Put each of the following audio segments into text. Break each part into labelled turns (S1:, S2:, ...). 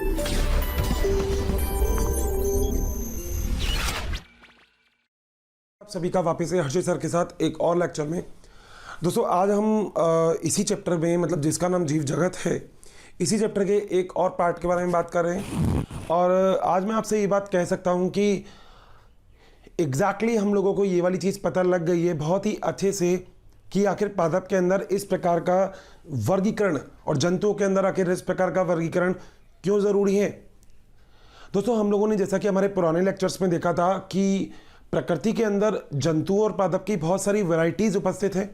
S1: आप सभी का वापस से हर्षित सर के साथ एक और लेक्चर में। दोस्तों आज हम इसी चैप्टर में, मतलब जिसका नाम जीव जगत है, इसी चैप्टर के एक और पार्ट के बारे में बात कर रहे हैं। और आज मैं आपसे ये बात कह सकता हूँ कि एग्जैक्टली हम लोगों को ये वाली चीज़ पता लग गई है बहुत ही अच्छे से कि आखिर पादप के अंदर इस प्रकार का वर्गीकरण और जंतुओं के अंदर आखिर इस प्रकार का वर्गीकरण क्यों ज़रूरी है। दोस्तों हम लोगों ने जैसा कि हमारे पुराने लेक्चर्स में देखा था कि प्रकृति के अंदर जंतुओं और पादप की बहुत सारी वैरायटीज़ उपस्थित है।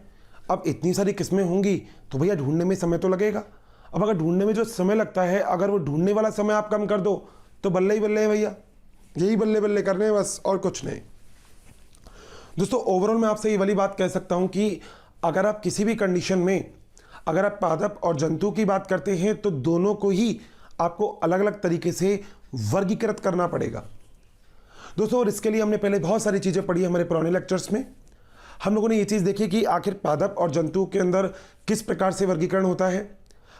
S1: अब इतनी सारी किस्में होंगी तो भैया ढूंढने में समय तो लगेगा। अब अगर ढूंढने में जो समय लगता है, अगर वो ढूंढने वाला समय आप कम कर दो तो बल्ले ही बल्ले है भैया, यही बल्ले बल्ले करने हैं बस, और कुछ नहीं। दोस्तों ओवरऑल मैं आपसे ये वाली बात कह सकता हूँ कि अगर आप किसी भी कंडीशन में, अगर आप पादप और जंतु की बात करते हैं तो दोनों को ही आपको अलग अलग तरीके से वर्गीकृत करना पड़ेगा। दोस्तों और इसके लिए हमने पहले बहुत सारी चीज़ें पढ़ी हमारे पुराने लेक्चर्स में। हम लोगों ने ये चीज़ देखी कि आखिर पादप और जंतु के अंदर किस प्रकार से वर्गीकरण होता है।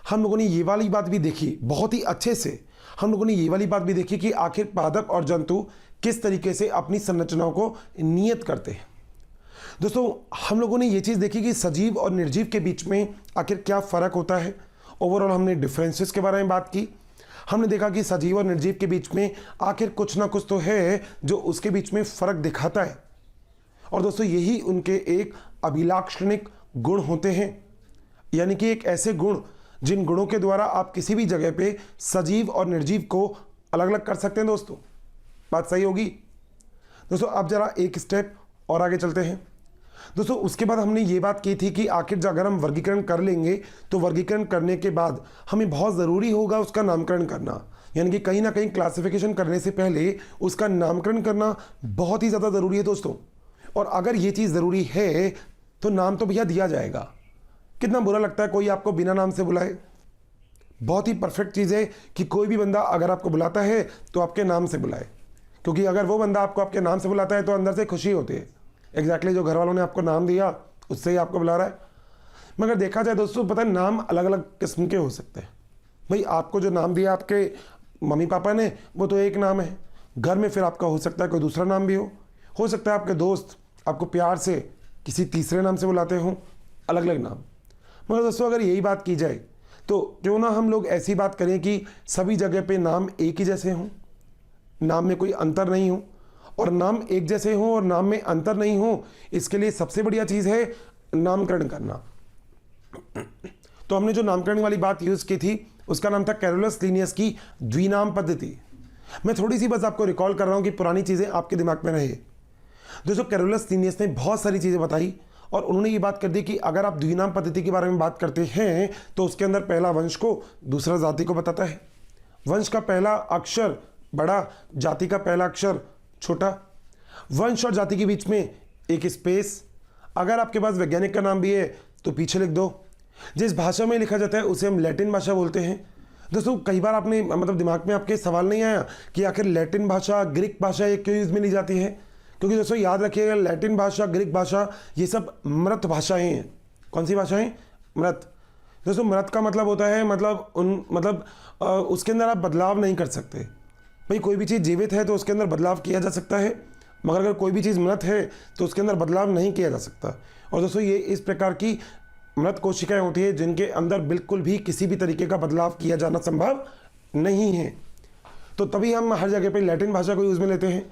S1: हम लोगों ने ये वाली बात भी देखी बहुत ही अच्छे से, हम लोगों ने ये वाली बात भी देखी कि आखिर पादप और जंतु किस तरीके से अपनी संरचनाओं को नियत करते हैं। दोस्तों हम लोगों ने ये चीज़ देखी कि सजीव और निर्जीव के बीच में आखिर क्या फ़र्क होता है। ओवरऑल हमने डिफरेंसेस के बारे में बात की। हमने देखा कि सजीव और निर्जीव के बीच में आखिर कुछ ना कुछ तो है जो उसके बीच में फ़र्क दिखाता है। और दोस्तों यही उनके एक अभिलाक्षणिक गुण होते हैं, यानी कि एक ऐसे गुण जिन गुणों के द्वारा आप किसी भी जगह पे सजीव और निर्जीव को अलग अलग कर सकते हैं। दोस्तों बात सही होगी। दोस्तों अब जरा एक स्टेप और आगे चलते हैं। दोस्तों उसके बाद हमने ये बात की थी कि आखिर अगर हम वर्गीकरण कर लेंगे तो वर्गीकरण करने के बाद हमें बहुत ज़रूरी होगा उसका नामकरण करना, यानी कि कहीं ना कहीं क्लासिफिकेशन करने से पहले उसका नामकरण करना बहुत ही ज़्यादा ज़रूरी है दोस्तों। और अगर ये चीज़ ज़रूरी है तो नाम तो भैया दिया जाएगा। कितना बुरा लगता है कोई आपको बिना नाम से बुलाए। बहुत ही परफेक्ट चीज़ है कि कोई भी बंदा अगर आपको बुलाता है तो आपके नाम से बुलाए, क्योंकि अगर वो बंदा आपको आपके नाम से बुलाता है तो अंदर से खुशी होती है। एग्जैक्टली जो घर वालों ने आपको नाम दिया उससे ही आपको बुला रहा है। मगर देखा जाए दोस्तों, पता है नाम अलग अलग किस्म के हो सकते हैं। भाई आपको जो नाम दिया आपके मम्मी पापा ने वो तो एक नाम है, घर में फिर आपका हो सकता है कोई दूसरा नाम भी हो सकता है आपके दोस्त आपको प्यार से किसी तीसरे नाम से बुलाते हों, अलग अलग नाम। मगर दोस्तों अगर यही बात की जाए तो क्यों ना हम लोग ऐसी बात करें कि सभी जगह पे नाम एक ही जैसे हों, नाम में कोई अंतर नहीं हो, और नाम एक जैसे हों और नाम में अंतर नहीं हो। इसके लिए सबसे बढ़िया चीज़ है नामकरण करना। तो हमने जो नामकरण वाली बात यूज़ की थी उसका नाम था कैरोलस लीनियस की द्विनाम पद्धति। मैं थोड़ी सी बस आपको रिकॉल कर रहा हूँ कि पुरानी चीज़ें आपके दिमाग में रहे। दोस्तों कैरोलस लीनियस ने बहुत सारी चीज़ें बताई और उन्होंने ये बात कर दी कि अगर आप द्विनाम पद्धति के बारे में बात करते हैं तो उसके अंदर पहला वंश को दूसरा जाति को बताता है। वंश का पहला अक्षर बड़ा, जाति का पहला अक्षर छोटा। वंश और जाति के बीच में एक स्पेस। अगर आपके पास वैज्ञानिक का नाम भी है तो पीछे लिख दो। जिस भाषा में लिखा जाता है उसे हम लैटिन भाषा बोलते हैं। दोस्तों कई बार आपने मतलब दिमाग में आपके सवाल नहीं आया कि आखिर लैटिन भाषा, ग्रीक भाषा ये क्यों यूज में ली जाती है? क्योंकि दोस्तों याद रखिएगा लैटिन भाषा, ग्रीक भाषा ये सब मृत भाषाएं हैं। कौन सी भाषाएं? मृत। दोस्तों मृत का मतलब होता है उसके अंदर आप बदलाव नहीं कर सकते। भाई कोई भी चीज़ जीवित है तो उसके अंदर बदलाव किया जा सकता है, मगर अगर कोई भी चीज़ मृत है तो उसके अंदर बदलाव नहीं किया जा सकता। और दोस्तों ये इस प्रकार की मृत कोशिकाएं होती है जिनके अंदर बिल्कुल भी किसी भी तरीके का बदलाव किया जाना संभव नहीं है। तो तभी हम हर जगह पे लैटिन भाषा को यूज़ में लेते हैं।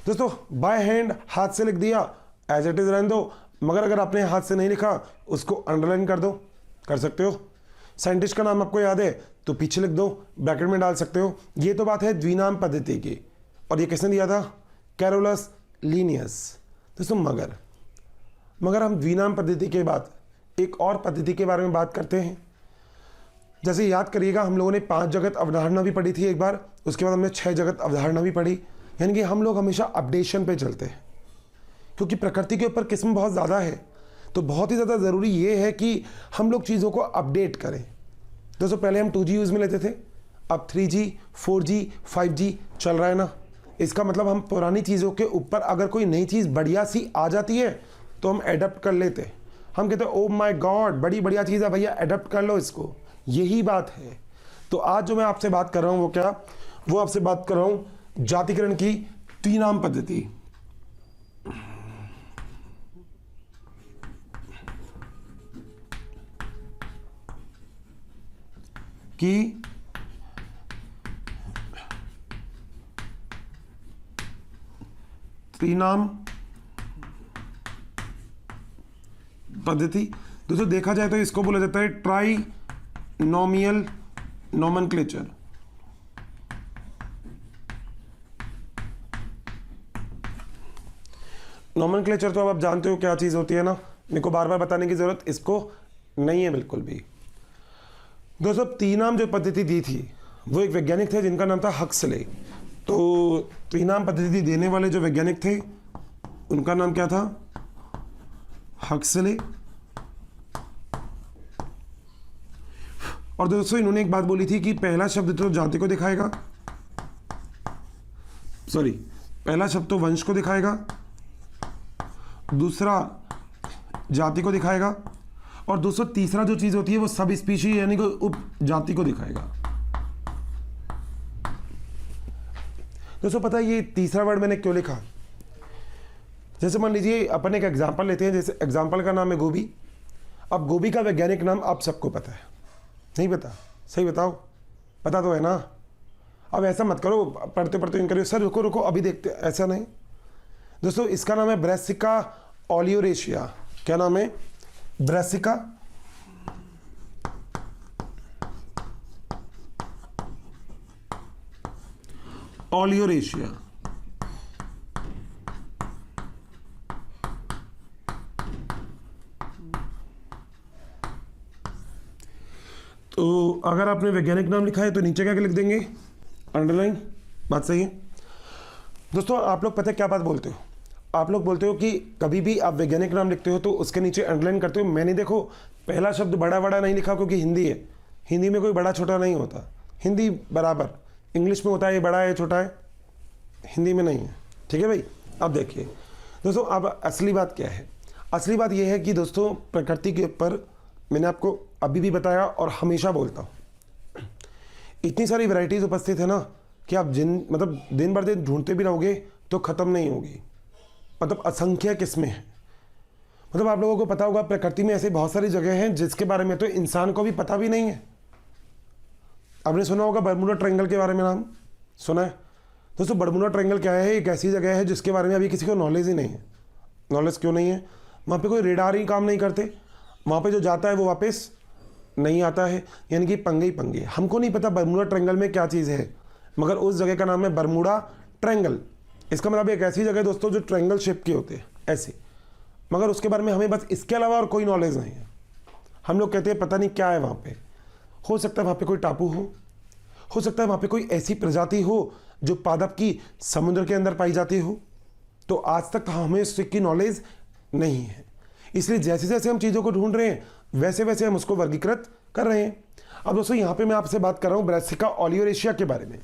S1: दोस्तों बाय हैंड हाथ से लिख दिया एज इट इज़ रहने दो, मगर अगर आपने हाथ से नहीं लिखा उसको अंडरलाइन कर दो, कर सकते हो। साइंटिस्ट का नाम आपको याद है तो पीछे लिख दो, ब्रैकेट में डाल सकते हो। ये तो बात है द्विनाम पद्धति की, और ये किसने दिया था? Carolus Linnaeus. दोस्तों मगर हम द्विनाम पद्धति के बाद एक और पद्धति के बारे में बात करते हैं। जैसे याद करिएगा हम लोगों ने 5 जगत अवधारणा भी पढ़ी थी एक बार, उसके बाद हमने 6 जगत अवधारणा भी पढ़ी। यानी कि हम लोग हमेशा अपडेशन पे चलते हैं, क्योंकि प्रकृति के ऊपर किस्म बहुत ज़्यादा है। तो बहुत ही ज़्यादा ज़रूरी ये है कि हम लोग चीज़ों को अपडेट करें। दोस्तों पहले हम 2G यूज़ में लेते थे, अब 3G, 4G, 5G चल रहा है ना। इसका मतलब हम पुरानी चीज़ों के ऊपर अगर कोई नई चीज़ बढ़िया सी आ जाती है तो हम एडप्ट कर लेते हैं। हम कहते हैं ओ माय गॉड बड़ी बढ़िया चीज़ है भैया, एडप्ट कर लो इसको। यही बात है। तो आज जो मैं आपसे बात कर रहा हूं वो क्या, वो आपसे बात कर रहा हूं जातिकरण की त्रिनाम पद्धति की त्रिनाम पद्धति। दोस्तों देखा जाए तो इसको बोला जाता है ट्राइनोमियल नोमेनक्लेचर। नोमेनक्लेचर तो अब आप जानते हो क्या चीज होती है ना, मेरे को बार बार बताने की जरूरत इसको नहीं है बिल्कुल भी। दोस्तों त्रिनाम जो पद्धति दी थी वो एक वैज्ञानिक थे जिनका नाम था हक्सले। तो त्रिनाम पद्धति देने वाले जो वैज्ञानिक थे उनका नाम क्या था, हक्सले। और दोस्तों इन्होंने एक बात बोली थी कि पहला शब्द तो जाति को दिखाएगा, सॉरी पहला शब्द तो वंश को दिखाएगा, दूसरा जाति को दिखाएगा, और दोस्तों तीसरा जो चीज होती है वो सब स्पीशीज यानी कि उप जाति को दिखाएगा। दोस्तों पता है ये तीसरा वर्ड मैंने क्यों लिखा, जैसे मान लीजिए अपन एक एग्जांपल लेते हैं, जैसे एग्जांपल का नाम है गोभी। अब गोभी का वैज्ञानिक नाम आप सबको पता है, नहीं पता? सही बताओ, पता तो है ना। अब ऐसा मत करो पढ़ते पढ़ते इन करियो सर रुको रुको अभी देखते, ऐसा नहीं दोस्तों। इसका नाम है ब्रासिका ओलियोरेशिया। क्या नाम है? ब्रासिका ओलियोरेशिया। तो अगर आपने वैज्ञानिक नाम लिखा है तो नीचे क्या लिख देंगे, अंडरलाइन। बात सही है दोस्तों। आप लोग पता है क्या बात बोलते हो, आप लोग बोलते हो कि कभी भी आप वैज्ञानिक नाम लिखते हो तो उसके नीचे अंडरलाइन करते हो। मैंने देखो पहला शब्द बड़ा बड़ा नहीं लिखा क्योंकि हिंदी है, हिंदी में कोई बड़ा छोटा नहीं होता, हिंदी बराबर। इंग्लिश में होता है ये बड़ा है छोटा है, हिंदी में नहीं है, ठीक है भाई। अब देखिए दोस्तों, अब असली बात क्या है, असली बात यह है कि दोस्तों प्रकृति के ऊपर मैंने आपको अभी भी बताया और हमेशा बोलता हूँ, इतनी सारी वैरायटीज उपस्थित है ना कि आप मतलब दिन भर दिन ढूंढते भी रहोगे तो ख़त्म नहीं होगी। मतलब असंख्य किस्में हैं। मतलब आप लोगों को पता होगा प्रकृति में ऐसे बहुत सारी जगह हैं जिसके बारे में तो इंसान को भी पता भी नहीं है। आपने सुना होगा बर्मुडा ट्रायंगल के बारे में, नाम सुना है दोस्तों? बर्मुडा ट्रायंगल क्या है? एक ऐसी जगह है जिसके बारे में अभी किसी को नॉलेज ही नहीं है। नॉलेज क्यों नहीं है? वहाँ पे कोई रेडार ही काम नहीं करते, वहाँ पे जो जाता है वो वापस नहीं आता है, यानी कि पंगे ही पंगे। हमको नहीं पता बर्मुडा ट्रायंगल में क्या चीज़ है, मगर उस जगह का नाम है बर्मुडा ट्रायंगल। इसका मतलब एक ऐसी जगह दोस्तों जो ट्रायंगल शेप के होते हैं ऐसे, मगर उसके बारे में हमें बस इसके अलावा और कोई नॉलेज नहीं है। हम लोग कहते हैं पता नहीं क्या है वहाँ पे। हो सकता है वहाँ पे कोई टापू हो सकता है वहाँ पे कोई ऐसी प्रजाति हो जो पादप की समुद्र के अंदर पाई जाती हो। तो आज तक हमें उसकी नॉलेज नहीं है, इसलिए जैसे जैसे हम चीज़ों को ढूंढ रहे हैं वैसे वैसे हम उसको वर्गीकृत कर रहे हैं। अब दोस्तों यहाँ पे मैं आपसे बात कर रहा हूँ ब्रासिका ओलियोरेशिया के बारे में।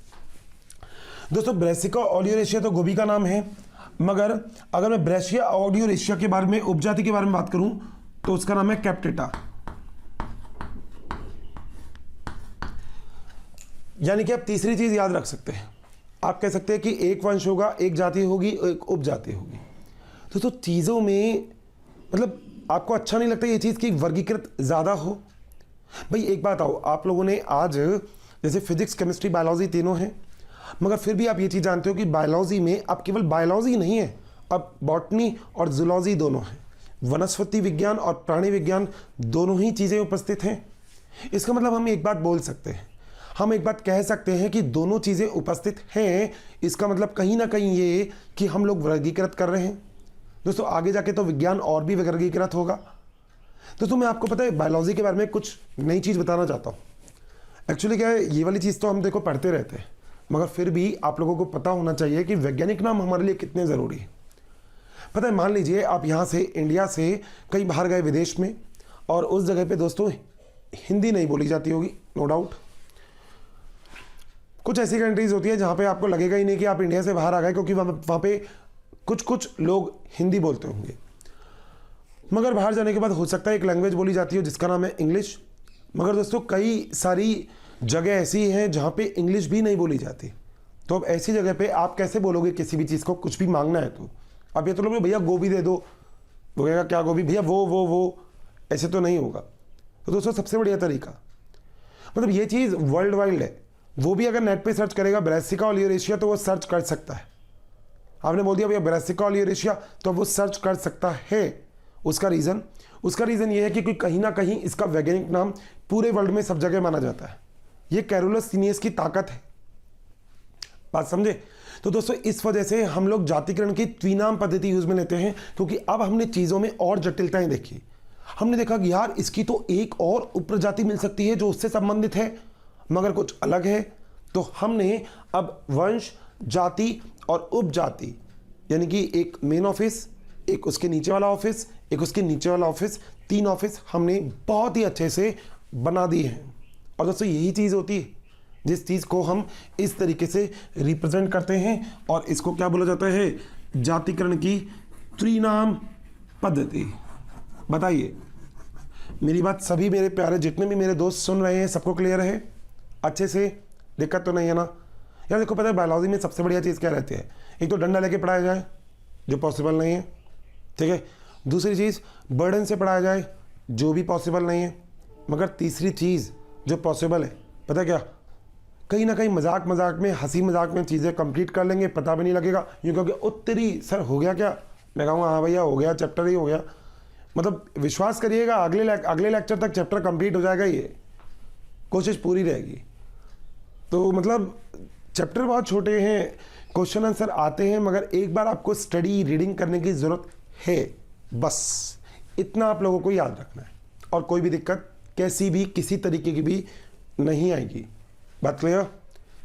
S1: दोस्तों ब्रासिका ओलियोरेशिया तो गोभी का नाम है, मगर अगर मैं ब्रासिका ओलियोरेशिया के बारे में उपजाति के बारे में बात करूं तो उसका नाम है कैप्टेटा। यानी कि आप तीसरी चीज याद रख सकते हैं, आप कह सकते हैं कि एक वंश होगा, एक जाति होगी, एक उपजाति होगी। दोस्तों चीजों में मतलब आपको अच्छा नहीं लगता ये चीज की वर्गीकृत ज्यादा हो? भाई एक बात आओ, आप लोगों ने आज जैसे फिजिक्स केमिस्ट्री बायोलॉजी तीनों हैं, मगर फिर भी आप ये चीज़ जानते हो कि बायोलॉजी में अब केवल बायोलॉजी नहीं है, अब बॉटनी और जूलॉजी दोनों हैं, वनस्पति विज्ञान और प्राणी विज्ञान दोनों ही चीज़ें उपस्थित हैं। इसका मतलब हम एक बात बोल सकते हैं, हम एक बात कह सकते हैं कि दोनों चीज़ें उपस्थित हैं। इसका मतलब कहीं ना कहीं ये कि हम लोग वर्गीकृत कर रहे हैं। दोस्तों आगे जाके तो विज्ञान और भी वर्गीकृत होगा। दोस्तों मैं आपको पता है बायोलॉजी के बारे में कुछ नई चीज़ बताना चाहता हूँ। एक्चुअली क्या है, ये वाली चीज़ तो हम देखो पढ़ते रहते हैं, मगर फिर भी आप लोगों को पता होना चाहिए कि वैज्ञानिक नाम हमारे लिए कितने ज़रूरी है। पता है, मान लीजिए आप यहाँ से इंडिया से कहीं बाहर गए विदेश में, और उस जगह पे दोस्तों हिंदी नहीं बोली जाती होगी, नो डाउट। कुछ ऐसी कंट्रीज होती है जहाँ पे आपको लगेगा ही नहीं कि आप इंडिया से बाहर आ गए, क्योंकि वहाँ पे कुछ लोग हिंदी बोलते होंगे। मगर बाहर जाने के बाद हो सकता है एक लैंग्वेज बोली जाती हो जिसका नाम है इंग्लिश। मगर दोस्तों कई सारी जगह ऐसी है जहाँ पे इंग्लिश भी नहीं बोली जाती, तो अब ऐसी जगह पे आप कैसे बोलोगे किसी भी चीज़ को, कुछ भी मांगना है तो अब ये तो लोग भैया गोभी दे दो, वो कहेगा क्या गोभी भैया, वो ऐसे तो नहीं होगा। तो दोस्तों सबसे बढ़िया तरीका, मतलब ये चीज़ वर्ल्ड वाइड है, वो भी अगर नेट पे सर्च करेगा ब्रासिका ओलियोरेशिया तो वो सर्च कर सकता है। आपने बोल दिया भैया ब्रासिका ओलियोरेशिया तो वो सर्च कर सकता है। उसका रीज़न ये है कि कहीं ना कहीं इसका वैज्ञानिक नाम पूरे वर्ल्ड में सब जगह माना जाता है। ये कैरोलस सीनियस की ताकत है, बात समझे। तो दोस्तों इस वजह से हम लोग जातिकरण की त्रिनाम पद्धति यूज में लेते हैं, क्योंकि अब हमने चीज़ों में और जटिलताएं देखी। हमने देखा कि यार इसकी तो एक और उपप्रजाति मिल सकती है जो उससे संबंधित है मगर कुछ अलग है। तो हमने अब वंश, जाति और उपजाति, यानी कि एक मेन ऑफिस, एक उसके नीचे वाला ऑफिस, एक उसके नीचे वाला ऑफिस, 3 ऑफिस हमने बहुत ही अच्छे से बना दिए हैं। और दोस्तों यही चीज़ होती है जिस चीज़ को हम इस तरीके से रिप्रेजेंट करते हैं, और इसको क्या बोला जाता है, जातिकरण की त्रिनाम पद्धति। बताइए मेरी बात सभी मेरे प्यारे जितने भी मेरे दोस्त सुन रहे हैं सबको क्लियर है अच्छे से, दिक्कत तो नहीं है ना। यार देखो पता है बायोलॉजी में सबसे बढ़िया चीज़ क्या रहती है, एक तो डंडा लेके पढ़ाया जाए जो पॉसिबल नहीं है, ठीक है। दूसरी चीज़ बर्डन से पढ़ाया जाए जो भी पॉसिबल नहीं है। मगर तीसरी चीज़ जो पॉसिबल है पता है क्या, कहीं ना कहीं मजाक में, हंसी मजाक में चीज़ें कंप्लीट कर लेंगे, पता भी नहीं लगेगा। यूँ कहोगे उत्तरी सर हो गया क्या, मैं कहूँगा हाँ भैया हो गया, चैप्टर ही हो गया। मतलब विश्वास करिएगा अगले लेक्चर तक चैप्टर कंप्लीट हो जाएगा, ये कोशिश पूरी रहेगी। तो मतलब चैप्टर बहुत छोटे हैं, क्वेश्चन आंसर आते हैं, मगर एक बार आपको स्टडी रीडिंग करने की ज़रूरत है, बस इतना आप लोगों को याद रखना है। और कोई भी दिक्कत कैसी भी किसी तरीके की भी नहीं आएगी। बात क्लियर?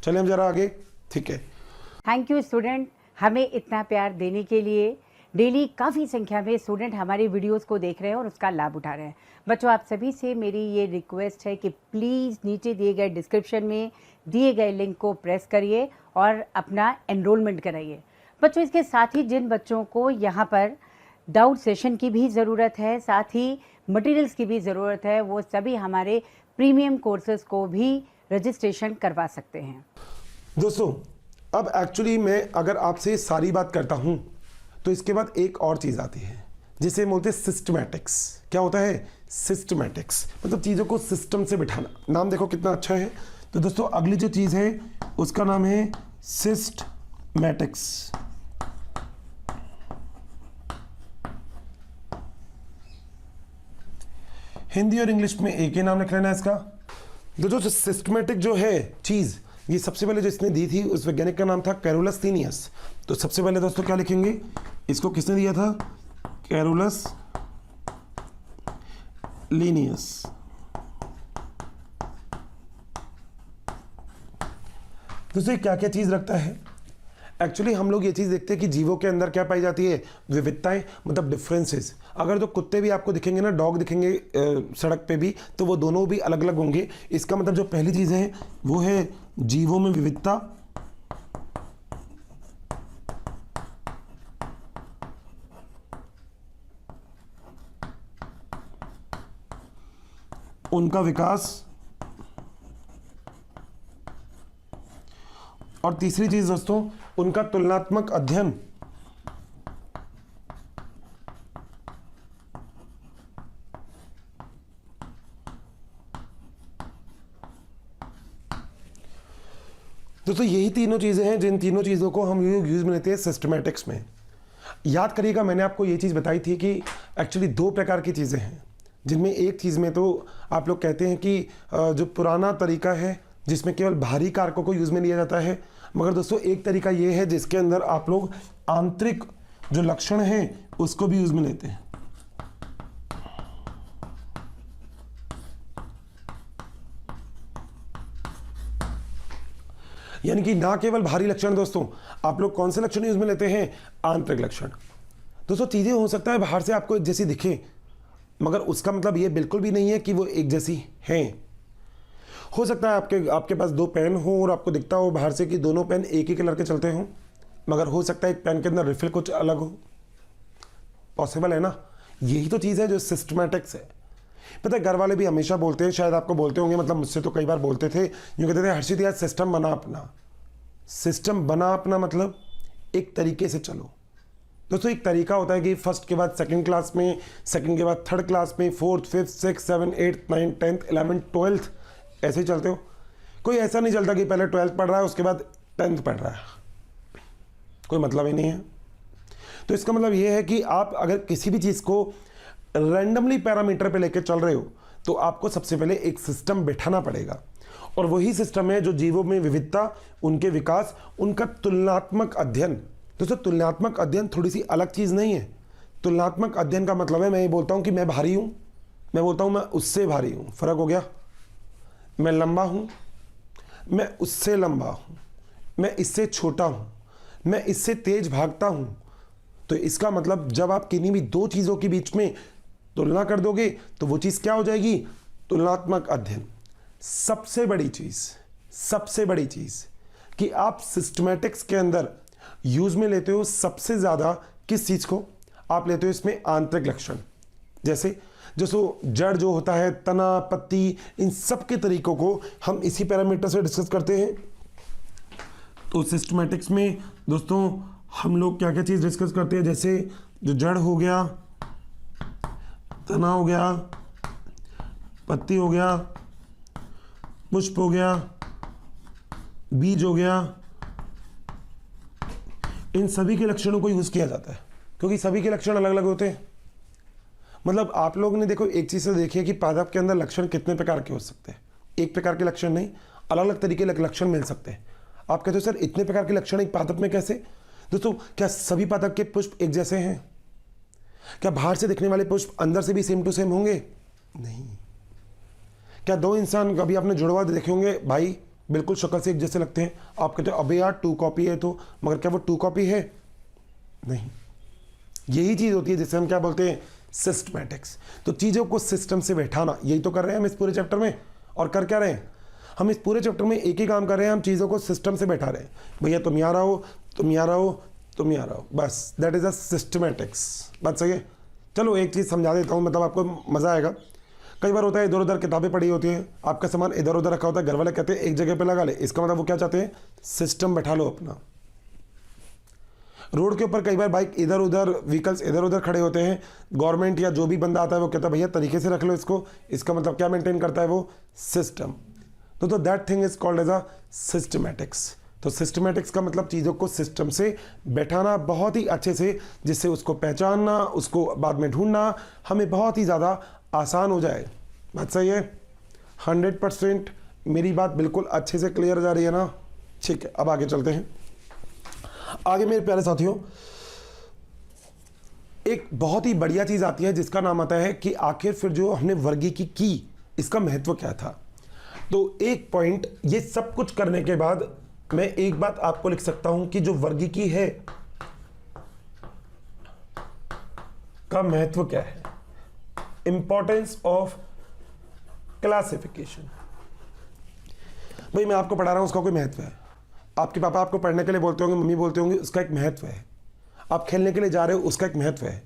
S1: चलिए हम जरा आगे, ठीक है।
S2: थैंक यू स्टूडेंट, हमें इतना प्यार देने के लिए। डेली काफ़ी संख्या में स्टूडेंट हमारे वीडियोस को देख रहे हैं और उसका लाभ उठा रहे हैं। बच्चों आप सभी से मेरी ये रिक्वेस्ट है कि प्लीज़ नीचे दिए गए डिस्क्रिप्शन में दिए गए लिंक को प्रेस करिए और अपना एनरोलमेंट कराइए। बच्चों इसके साथ ही जिन बच्चों को यहाँ पर डाउट सेशन की भी ज़रूरत है, साथ ही मटेरियल्स की भी ज़रूरत है, वो सभी हमारे प्रीमियम कोर्सेज़ को भी रजिस्ट्रेशन करवा सकते हैं।
S1: दोस्तों अब एक्चुअली मैं अगर आपसे सारी बात करता हूं तो इसके बाद एक और चीज़ आती है जिसे बोलते हैं सिस्टमैटिक्स। क्या होता है सिस्टमैटिक्स, मतलब चीज़ों को सिस्टम से बिठाना। नाम देखो कितना अच्छा है। तो दोस्तों अगली जो चीज़ है उसका नाम है सिस्टमैटिक्स। हिंदी और इंग्लिश में एक ही नाम लिख लेना इसका। जो सिस्टमैटिक जो है चीज़, ये सबसे पहले जो इसने दी थी उस वैज्ञानिक का नाम था कैरोलस लीनियस। तो सबसे पहले दोस्तों क्या लिखेंगे, इसको किसने दिया था, कैरोलस लीनियस। दोस्तों क्या क्या चीज़ रखता है, एक्चुअली हम लोग ये चीज़ देखते हैं कि जीवों के अंदर क्या पाई जाती है, विविधताएं, मतलब डिफरेंसेस। अगर तो कुत्ते भी आपको दिखेंगे ना, डॉग दिखेंगे सड़क पे भी, तो वो दोनों भी अलग अलग होंगे। इसका मतलब जो पहली चीज़ है वो है जीवों में विविधता। उनका विकास। और तीसरी चीज दोस्तों उनका तुलनात्मक अध्ययन। दोस्तों यही तीनों चीजें हैं जिन तीनों चीजों को हम यूज में लेते हैं सिस्टमैटिक्स में। याद करिएगा मैंने आपको ये चीज बताई थी कि एक्चुअली 2 प्रकार की चीजें हैं, जिनमें एक चीज में तो आप लोग कहते हैं कि जो पुराना तरीका है जिसमें केवल बाहरी कारकों को यूज में लिया जाता है, मगर दोस्तों एक तरीका ये है जिसके अंदर आप लोग आंतरिक जो लक्षण हैं उसको भी यूज में लेते हैं। यानी कि ना केवल बाहरी लक्षण, दोस्तों आप लोग कौन से लक्षण यूज में लेते हैं, आंतरिक लक्षण। दोस्तों चीजें हो सकता है बाहर से आपको एक जैसी दिखें, मगर उसका मतलब ये बिल्कुल भी नहीं है कि वो एक जैसी हैं। हो सकता है आपके पास 2 पेन हो और आपको दिखता हो बाहर से कि दोनों पेन एक ही कलर के चलते हों, मगर हो सकता है एक पेन के अंदर रिफिल कुछ अलग हो। पॉसिबल है ना, यही तो चीज़ है जो सिस्टमैटिक्स है। पता है घर वाले भी हमेशा बोलते हैं, शायद आपको बोलते होंगे, मतलब मुझसे तो कई बार बोलते थे, यूँ कहते थे हर्षित यार सिस्टम बना अपना। सिस्टम बना अपना मतलब एक तरीके से चलो। दोस्तों एक तरीका होता है कि फर्स्ट के बाद सेकंड क्लास में, सेकंड के बाद थर्ड क्लास में, fourth, fifth, six, 7, 8, 9, 10th, 11th, 12th ऐसे ही चलते हो। कोई ऐसा नहीं चलता कि पहले 12th पढ़ रहा है उसके बाद 10th पढ़ रहा है, कोई मतलब ही नहीं है। तो इसका मतलब ये है कि आप अगर किसी भी चीज़ को रैंडमली पैरामीटर पे लेके चल रहे हो तो आपको सबसे पहले एक सिस्टम बैठाना पड़ेगा, और वही सिस्टम है जो जीवों में विविधता, उनके विकास, उनका तुलनात्मक अध्ययन। दोस्तों तुलनात्मक अध्ययन थोड़ी सी अलग चीज़ नहीं है। तुलनात्मक अध्ययन का मतलब है मैं ये बोलता हूँ कि मैं भारी हूँ, मैं बोलता हूँ मैं उससे भारी हूँ, फ़र्क हो गया। मैं लंबा हूँ, मैं उससे लंबा हूँ, मैं इससे छोटा हूँ, मैं इससे तेज भागता हूँ। तो इसका मतलब जब आप किन्हीं भी दो चीज़ों के बीच में तुलना कर दोगे तो वो चीज़ क्या हो जाएगी? तुलनात्मक अध्ययन। सबसे बड़ी चीज़ कि आप सिस्टमैटिक्स के अंदर यूज में लेते हो सबसे ज़्यादा किस चीज़ को? आप लेते हो इसमें आंतरिक लक्षण, जैसे जड़ जो होता है, तना, पत्ती, इन सब के तरीकों को हम इसी पैरामीटर से डिस्कस करते हैं। तो सिस्टमैटिक्स में दोस्तों हम लोग क्या क्या चीज़ डिस्कस करते हैं, जैसे जो जड़ हो गया, तना हो गया, पत्ती हो गया, पुष्प हो गया, बीज हो गया, इन सभी के लक्षणों को यूज किया जाता है क्योंकि सभी के लक्षण अलग अलग होते हैं। मतलब आप लोगों ने देखो एक चीज़ से देखिए कि पादप के अंदर लक्षण कितने प्रकार के हो सकते हैं। एक प्रकार के लक्षण नहीं, अलग अलग तरीके के लक्षण मिल सकते हैं। आप कहते हो सर इतने प्रकार के लक्षण एक पादप में कैसे? दोस्तों क्या सभी पादप के पुष्प एक जैसे हैं? क्या बाहर से दिखने वाले पुष्प अंदर से भी सेम टू सेम होंगे? नहीं। क्या दो इंसान कभी आपने जुड़वा देखे होंगे, भाई बिल्कुल शक्ल से एक जैसे लगते हैं, आप कहते हो अबे यार 2 कॉपी है, तो मगर क्या वो 2 कॉपी है? नहीं। यही चीज़ होती है जिसे हम क्या बोलते हैं? सिस्टमैटिक्स। तो चीज़ों को सिस्टम से बैठाना, यही तो कर रहे हैं हम इस पूरे चैप्टर में। और कर क्या रहे हैं हम इस पूरे चैप्टर में? एक ही काम कर रहे हैं, हम चीज़ों को सिस्टम से बैठा रहे हैं। भैया तुम यहाँ रहो, तुम यहाँ रहो, तुम यहाँ रहो, बस दैट इज़ अ सिस्टमैटिक्स। बात सही है। चलो एक चीज़ समझा देता हूँ, मतलब आपको मज़ा आएगा। कई बार होता है इधर उधर किताबें पड़ी होती हैं, आपका सामान इधर उधर रखा होता है, घर वाले कहते हैं एक जगह पे लगा ले। इसका मतलब वो क्या चाहते हैं? सिस्टम बैठा लो अपना। रोड के ऊपर कई बार बाइक इधर उधर, व्हीकल्स इधर उधर खड़े होते हैं, गवर्नमेंट या जो भी बंदा आता है वो कहता है भैया तरीके से रख लो इसको। इसका मतलब क्या मेंटेन करता है वो? सिस्टम। तो that thing is called as a systematics. तो सिस्टमैटिक्स का मतलब चीज़ों को सिस्टम से बैठाना बहुत ही अच्छे से, जिससे उसको पहचानना, उसको बाद में ढूंढना हमें बहुत ही ज़्यादा आसान हो जाए। बात सही है? 100% मेरी बात बिल्कुल अच्छे से क्लियर जा रही है ना? ठीक है, अब आगे चलते हैं। आगे मेरे प्यारे साथियों एक बहुत ही बढ़िया चीज़ आती है जिसका नाम आता है कि आखिर फिर जो हमने वर्गीकी की इसका महत्व क्या था। तो एक पॉइंट, ये सब कुछ करने के बाद मैं एक बात आपको लिख सकता हूं कि जो वर्गीकी है का महत्व क्या है। Importance of classification. भाई मैं आपको पढ़ा रहा हूं, उसका कोई महत्व है। आपके पापा आपको पढ़ने के लिए बोलते होंगे, मम्मी बोलते होंगे, उसका एक महत्व है। आप खेलने के लिए जा रहे हो, उसका एक महत्व है।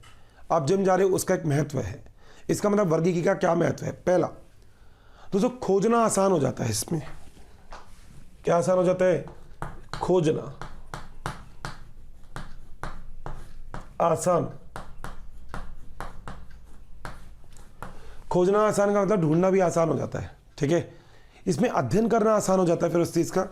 S1: आप जिम जा रहे हो, उसका एक महत्व है। इसका मतलब वर्गीकी का क्या महत्व है? पहला, दोस्तों खोजना आसान हो जाता है इसमें। क्या आसान हो जाता है? खोजना आसान। खोजना आसान का मतलब ढूंढना भी आसान हो जाता है। ठीक है, इसमें अध्ययन करना आसान हो जाता है फिर उस चीज का।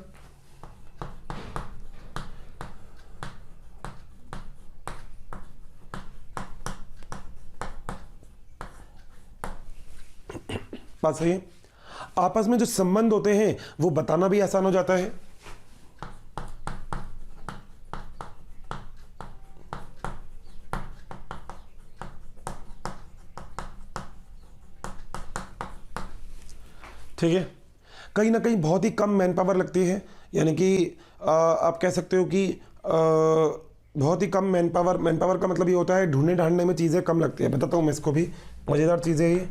S1: बात सही है। आपस में जो संबंध होते हैं वो बताना भी आसान हो जाता है। ठीक है, कहीं ना कहीं बहुत ही कम मैन पावर लगती है, यानी कि आप कह सकते हो कि बहुत ही कम मैन पावर का मतलब ये होता है ढूंढने ढांढने में चीज़ें कम लगती है। बताता हूँ मैं इसको भी, मज़ेदार चीज़ें ये।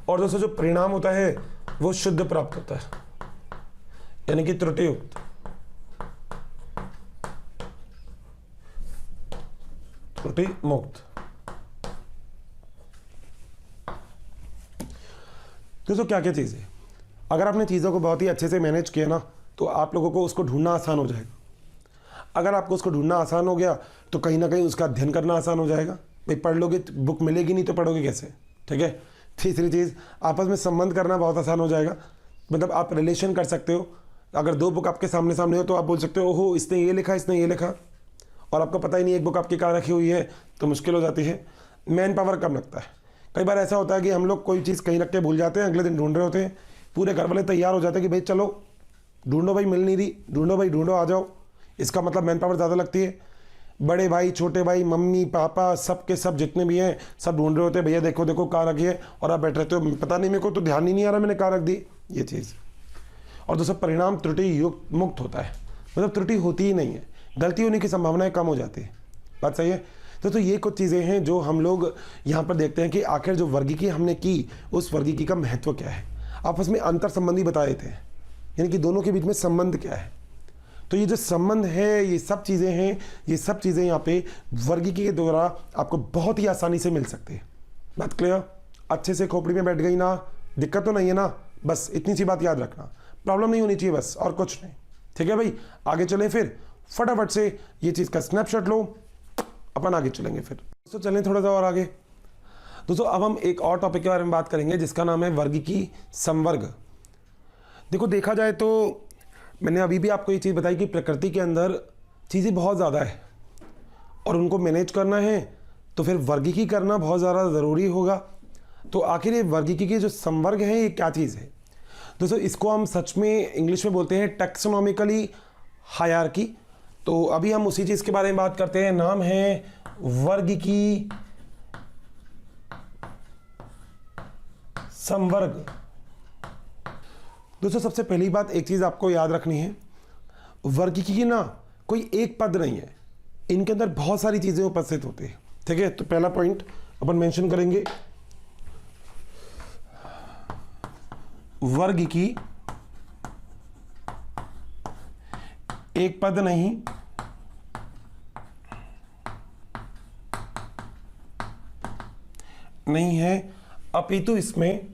S1: और दोस्तों जो परिणाम होता है वो शुद्ध प्राप्त होता है, यानी कि त्रुटि युक्त। त्रुटि मुक्त। दोस्तों क्या क्या चीज़ है, अगर आपने चीज़ों को बहुत ही अच्छे से मैनेज किया ना तो आप लोगों को उसको ढूंढना आसान हो जाएगा। अगर आपको उसको ढूंढना आसान हो गया तो कहीं ना कहीं उसका अध्ययन करना आसान हो जाएगा। भाई पढ़ लोगे, बुक मिलेगी नहीं तो पढ़ोगे कैसे, ठीक है। तीसरी चीज़, आपस में संबंध करना बहुत आसान हो जाएगा। मतलब आप रिलेशन कर सकते हो। अगर दो बुक आपके सामने सामने हो तो आप बोल सकते हो ओहो इसने ये लिखा, इसने ये लिखा, और आपको पता ही नहीं एक बुक आपकी कहाँ रखी हुई है, तो मुश्किल हो जाती है। मैन पावर कम लगता है। कई बार ऐसा होता है कि हम लोग कोई चीज़ कहीं रख के भूल जाते हैं, अगले दिन ढूंढ रहे होते हैं, पूरे घर वाले तैयार हो जाते हैं कि भाई चलो ढूंढो भाई, मिल नहीं रही, ढूंढो भाई ढूंढो, आ जाओ। इसका मतलब मैन पावर ज़्यादा लगती है। बड़े भाई, छोटे भाई, मम्मी पापा, सब के सब जितने भी हैं सब ढूंढ रहे होते हैं, भैया देखो देखो कहाँ रखी है, और आप बैठ रहते हो पता नहीं मेरे को तो ध्यान ही नहीं आ रहा मैंने कहाँ रख दी, ये चीज़। और दोस्तों परिणाम त्रुटि युक्त मुक्त होता है, मतलब त्रुटि होती ही नहीं है, गलती होने की संभावनाएं कम हो जाती है। बात सही है। तो ये कुछ चीज़ें हैं जो हम लोग यहाँ पर देखते हैं कि आखिर जो वर्गीकी हमने की उस वर्गीकी का महत्व क्या है। आपस में अंतर संबंधी बताए थे, यानी कि दोनों के बीच में संबंध क्या है। तो ये जो संबंध है, ये सब चीज़ें हैं, ये सब चीज़ें यहाँ पे वर्गीकी के द्वारा आपको बहुत ही आसानी से मिल सकती है। बात क्लियर? अच्छे से खोपड़ी में बैठ गई ना, दिक्कत तो नहीं है ना, बस इतनी सी बात याद रखना, प्रॉब्लम नहीं होनी चाहिए बस, और कुछ नहीं। ठीक है भाई, आगे चलें फिर, फटाफट से ये चीज़ का स्नैपशॉट लो, अपन आगे चलेंगे। फिर दोस्तों चलें थोड़ा सा और आगे। दोस्तों अब हम एक और टॉपिक के बारे में बात करेंगे जिसका नाम है वर्गीकी संवर्ग। देखो देखा जाए तो मैंने अभी भी आपको ये चीज़ बताई कि प्रकृति के अंदर चीज़ें बहुत ज़्यादा है और उनको मैनेज करना है तो फिर वर्गीकी करना बहुत ज़्यादा ज़रूरी होगा। तो आखिर ये वर्गीकी के जो संवर्ग हैं ये क्या चीज़ है दोस्तों, इसको हम सच में इंग्लिश में बोलते हैं टैक्सोनॉमिकली हायरार्की। तो अभी हम उसी चीज़ के बारे में बात करते हैं, नाम है वर्गीकी संवर्ग। दोस्तों सबसे पहली बात एक चीज़ आपको याद रखनी है, वर्गीकी की ना कोई एक पद नहीं है, इनके अंदर बहुत सारी चीज़ें उपस्थित होती है। ठीक है, तो पहला पॉइंट अपन मेंशन करेंगे, वर्गीकी एक पद नहीं है, अपितु इसमें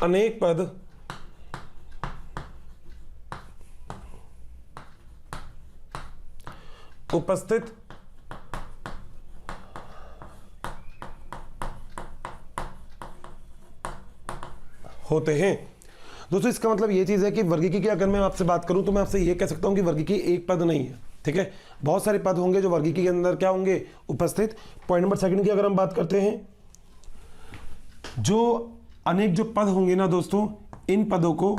S1: अनेक पद उपस्थित होते हैं। दोस्तों इसका मतलब ये चीज़ है कि वर्गीकी की अगर मैं आपसे बात करूं तो मैं आपसे ये कह सकता हूं कि वर्गीकी एक पद नहीं है। ठीक है, बहुत सारे पद होंगे जो वर्गीकी के अंदर क्या होंगे, उपस्थित। पॉइंट नंबर सेकंड की अगर हम बात करते हैं, जो अनेक जो पद होंगे ना दोस्तों, इन पदों को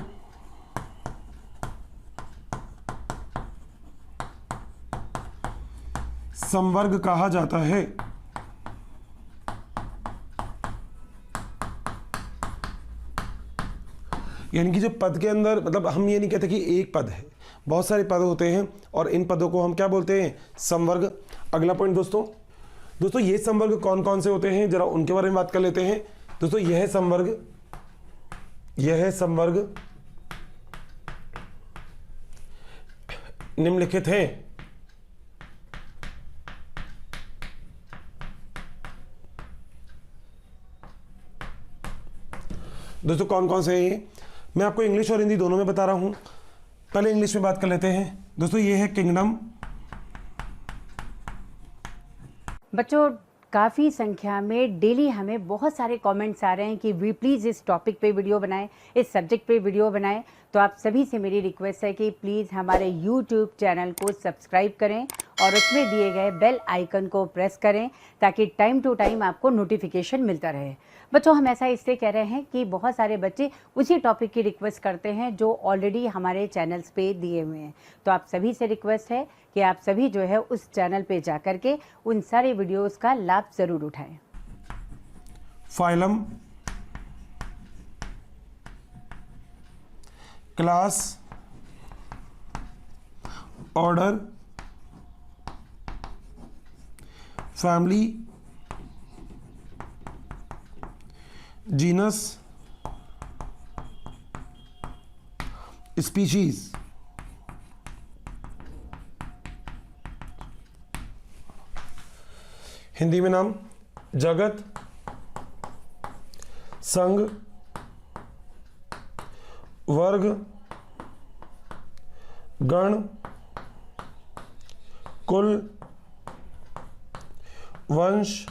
S1: संवर्ग कहा जाता है। यानी कि जो पद के अंदर, मतलब हम ये नहीं कहते कि एक पद है, बहुत सारे पद होते हैं और इन पदों को हम क्या बोलते हैं, संवर्ग। अगला पॉइंट दोस्तों ये संवर्ग कौन कौन से होते हैं जरा उनके बारे में बात कर लेते हैं। दोस्तों यह संवर्ग निम्नलिखित हैं। दोस्तों कौन कौन से हैं, मैं आपको इंग्लिश और हिंदी दोनों में बता रहा हूं। पहले इंग्लिश में बात कर लेते हैं। दोस्तों ये है किंगडम।
S2: बच्चों काफ़ी संख्या में डेली हमें बहुत सारे कमेंट्स आ रहे हैं कि वी प्लीज़ इस टॉपिक पे वीडियो बनाएं, इस सब्जेक्ट पे वीडियो बनाएं। तो आप सभी से मेरी रिक्वेस्ट है कि प्लीज़ हमारे यूट्यूब चैनल को सब्सक्राइब करें और उसमें दिए गए बेल आइकन को प्रेस करें ताकि टाइम टू टाइम आपको नोटिफिकेशन मिलता रहे। बच्चों हम ऐसा इसलिए कह रहे हैं कि बहुत सारे बच्चे उसी टॉपिक की रिक्वेस्ट करते हैं जो ऑलरेडी हमारे चैनल्स पे दिए हुए हैं। तो आप सभी से रिक्वेस्ट है कि आप सभी जो है उस चैनल पे जा कर के उन सारे वीडियोस का लाभ ज़रूर उठाएं।
S1: Phylum, class, order, family, genus, species, Hindi में नाम जगत, संघ, वर्ग, गण, कुल, वंश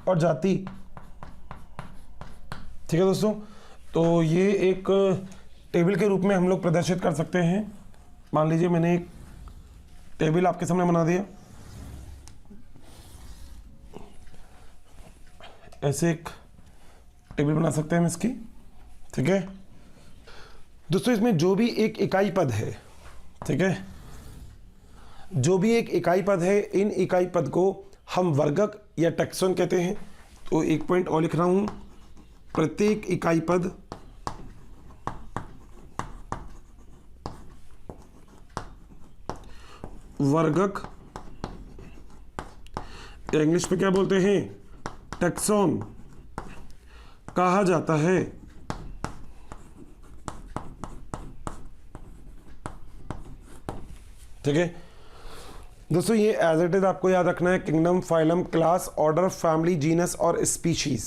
S1: और जाति। ठीक है दोस्तों, तो ये एक टेबल के रूप में हम लोग प्रदर्शित कर सकते हैं। मान लीजिए मैंने एक टेबल आपके सामने बना दिया, ऐसे एक टेबल बना सकते हैं हम इसकी। ठीक है दोस्तों, इसमें जो भी एक इकाई पद है, ठीक है, जो भी एक इकाई पद है, इन इकाई पद को हम वर्गक या टैक्सॉन कहते हैं। तो एक पॉइंट और लिख रहा हूं, प्रत्येक इकाई पद वर्गक, इंग्लिश में क्या बोलते हैं, टैक्सॉन कहा जाता है। ठीक है दोस्तों, ये एज इट इज आपको याद रखना है, kingdom, phylum, class, order, family, genus और species.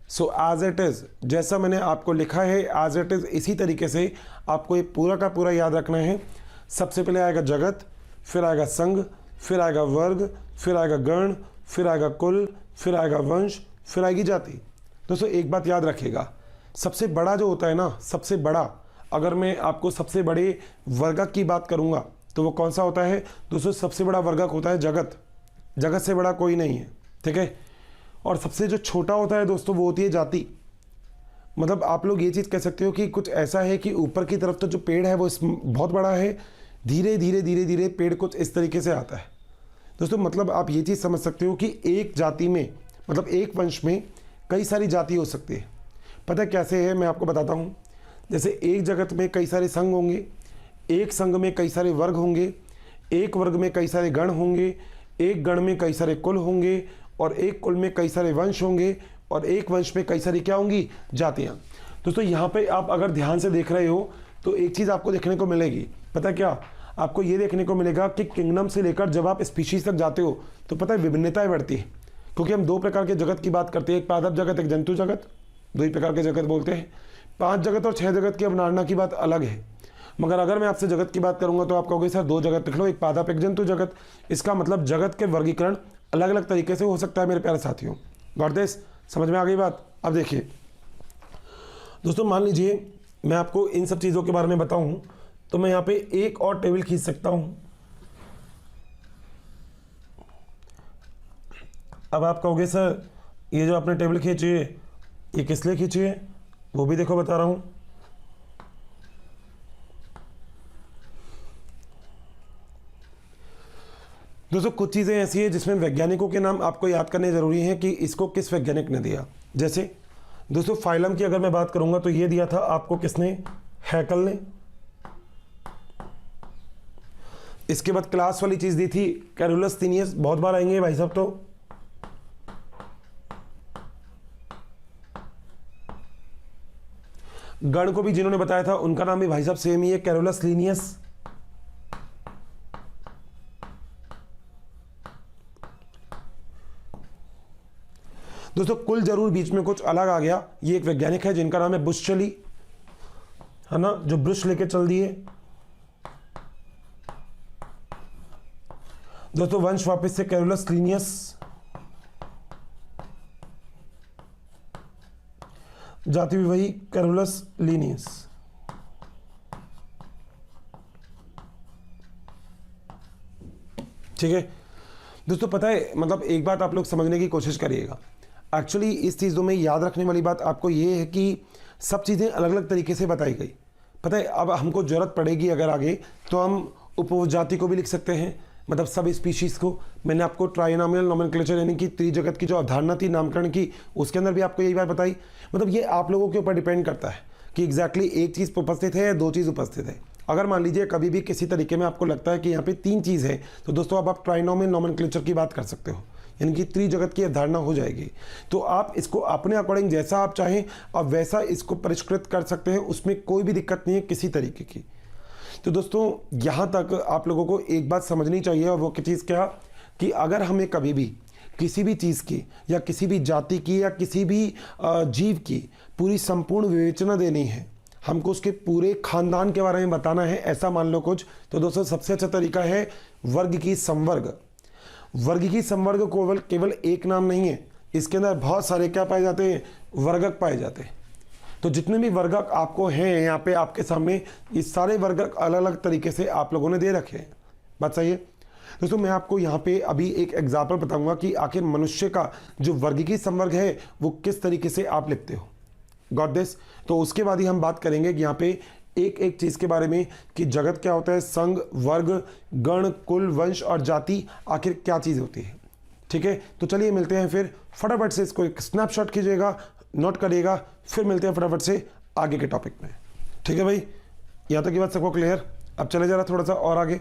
S1: So as it is, जैसा मैंने आपको लिखा है एज इट इज, इसी तरीके से आपको ये पूरा का पूरा याद रखना है। सबसे पहले आएगा जगत, फिर आएगा संघ, फिर आएगा वर्ग, फिर आएगा गण, फिर आएगा कुल, फिर आएगा वंश, फिर आएगी जाति। दोस्तों एक बात याद रखिएगा, सबसे बड़ा जो होता है ना, सबसे बड़ा, अगर मैं आपको सबसे बड़े वर्गक की बात करूंगा तो वो कौन सा होता है दोस्तों, सबसे बड़ा वर्गक होता है जगत। जगत से बड़ा कोई नहीं है। ठीक है, और सबसे जो छोटा होता है दोस्तों वो होती है जाति। मतलब आप लोग ये चीज़ कह सकते हो कि कुछ ऐसा है कि ऊपर की तरफ तो जो पेड़ है वो बहुत बड़ा है, धीरे धीरे धीरे धीरे पेड़ कुछ इस तरीके से आता है। दोस्तों मतलब आप ये चीज़ समझ सकते हो कि एक जाति में, मतलब एक वंश में कई सारी जाति हो सकती है। पता है कैसे है, मैं आपको बताता हूँ। जैसे एक जगत में कई सारे संघ होंगे, एक संघ में कई सारे वर्ग होंगे, एक वर्ग में कई सारे गण होंगे, एक गण में कई सारे कुल होंगे, और एक कुल में कई सारे वंश होंगे, और एक वंश में कई सारी क्या होंगी, जातियाँ। दोस्तों यहाँ पे आप अगर ध्यान से देख रहे हो तो एक चीज़ आपको देखने को मिलेगी। पता क्या, आपको ये देखने को मिलेगा कि किंगडम से लेकर जब आप स्पीशीज तक जाते हो तो पता है विभिन्नताएं बढ़ती है। क्योंकि हम दो प्रकार के जगत की बात करते हैं, एक पादप जगत, एक जंतु जगत, दो ही प्रकार के जगत बोलते हैं। 5 जगत और 6 जगत की अवधारणा की बात अलग है। मगर अगर मैं आपसे जगत की बात करूंगा तो आप कहोगे सर 2 जगत लिख लो, एक पादप एक जंतु जगत। इसका मतलब जगत के वर्गीकरण अलग अलग तरीके से हो सकता है मेरे प्यारे साथियों। Got this? समझ में आ गई बात? अब देखिए दोस्तों, मान लीजिए मैं आपको इन सब चीज़ों के बारे में बताऊं तो मैं यहाँ पे एक और टेबल खींच सकता हूं। अब आप कहोगे सर ये जो आपने टेबल खींची है ये किस लिए खींची है, वो भी देखो बता रहा हूं। दोस्तों कुछ चीज़ें ऐसी है जिसमें वैज्ञानिकों के नाम आपको याद करने ज़रूरी हैं कि इसको किस वैज्ञानिक ने दिया। जैसे दोस्तों फाइलम की अगर मैं बात करूंगा तो ये दिया था आपको किसने, हैकल ने। इसके बाद क्लास वाली चीज़ दी थी कैरोलस लीनियस, बहुत बार आएंगे भाई साहब। तो गण को भी जिन्होंने बताया था उनका नाम भी भाई साहब सेम ही है, कैरोलस लीनियस। दोस्तों कुल जरूर बीच में कुछ अलग आ गया, ये एक वैज्ञानिक है जिनका नाम है बुश्चली, है ना, जो ब्रुश लेके चल दिए। दोस्तों वंश वापस से कैरोलस लीनियस, जाति भी वही कैरोलस लीनियस। ठीक है दोस्तों, पता है मतलब एक बात आप लोग समझने की कोशिश करिएगा। एक्चुअली इस चीज़ों में याद रखने वाली बात आपको ये है कि सब चीज़ें अलग अलग तरीके से बताई गई। पता है अब हमको ज़रूरत पड़ेगी अगर आगे तो हम उपजाति को भी लिख सकते हैं, मतलब सब स्पीशीज़ को। मैंने आपको ट्राइनोमियल नोमेनक्लेचर यानी कि त्रिजगत की जो अवधारणा थी नामकरण की, उसके अंदर भी आपको यही बात बताई। मतलब ये आप लोगों के ऊपर डिपेंड करता है कि एग्जैक्टली एक चीज़ उपस्थित है या 2 चीज़ उपस्थित है। अगर मान लीजिए कभी भी किसी तरीके में आपको लगता है कि यहाँ पे 3 चीज़ है तो दोस्तों अब आप ट्राइनोमियल नोमेनक्लेचर की बात कर सकते हो, यानी कि त्रिजगत की अवधारणा हो जाएगी। तो आप इसको अपने अकॉर्डिंग जैसा आप चाहें आप वैसा इसको परिष्कृत कर सकते हैं, उसमें कोई भी दिक्कत नहीं है किसी तरीके की। तो दोस्तों यहाँ तक आप लोगों को एक बात समझनी चाहिए, और वो की चीज़ क्या, कि अगर हमें कभी भी किसी भी चीज़ की या किसी भी जाति की या किसी भी जीव की पूरी संपूर्ण विवेचना देनी है, हमको उसके पूरे खानदान के बारे में बताना है, ऐसा मान लो कुछ, तो दोस्तों सबसे अच्छा तरीका है वर्ग की संवर्ग। वर्ग की संवर्ग केवल एक नाम नहीं है, इसके अंदर बहुत सारे क्या पाए जाते हैं, वर्गक पाए जाते हैं। तो जितने भी वर्गक आपको हैं यहाँ पे आपके सामने, ये सारे वर्गक अलग अलग तरीके से आप लोगों ने दे रखे हैं। बात सही है दोस्तों। मैं आपको यहाँ पे अभी एक एग्जाम्पल बताऊंगा कि आखिर मनुष्य का जो वर्गीकी संवर्ग है वो किस तरीके से आप लिखते हो। Got this. तो उसके बाद ही हम बात करेंगे कि यहाँ पे एक एक चीज़ के बारे में कि जगत क्या होता है, संघ, वर्ग, गण, कुल, वंश और जाति आखिर क्या चीज़ होती है। ठीक है, तो चलिए मिलते हैं फिर। फटाफट से इसको एक स्नैपशॉट कीजिएगा, नोट करिएगा, फिर मिलते हैं फटाफट से आगे के टॉपिक में। ठीक है भाई, यहाँ तक की बात सबको क्लियर। अब चले जा रहा थोड़ा सा और आगे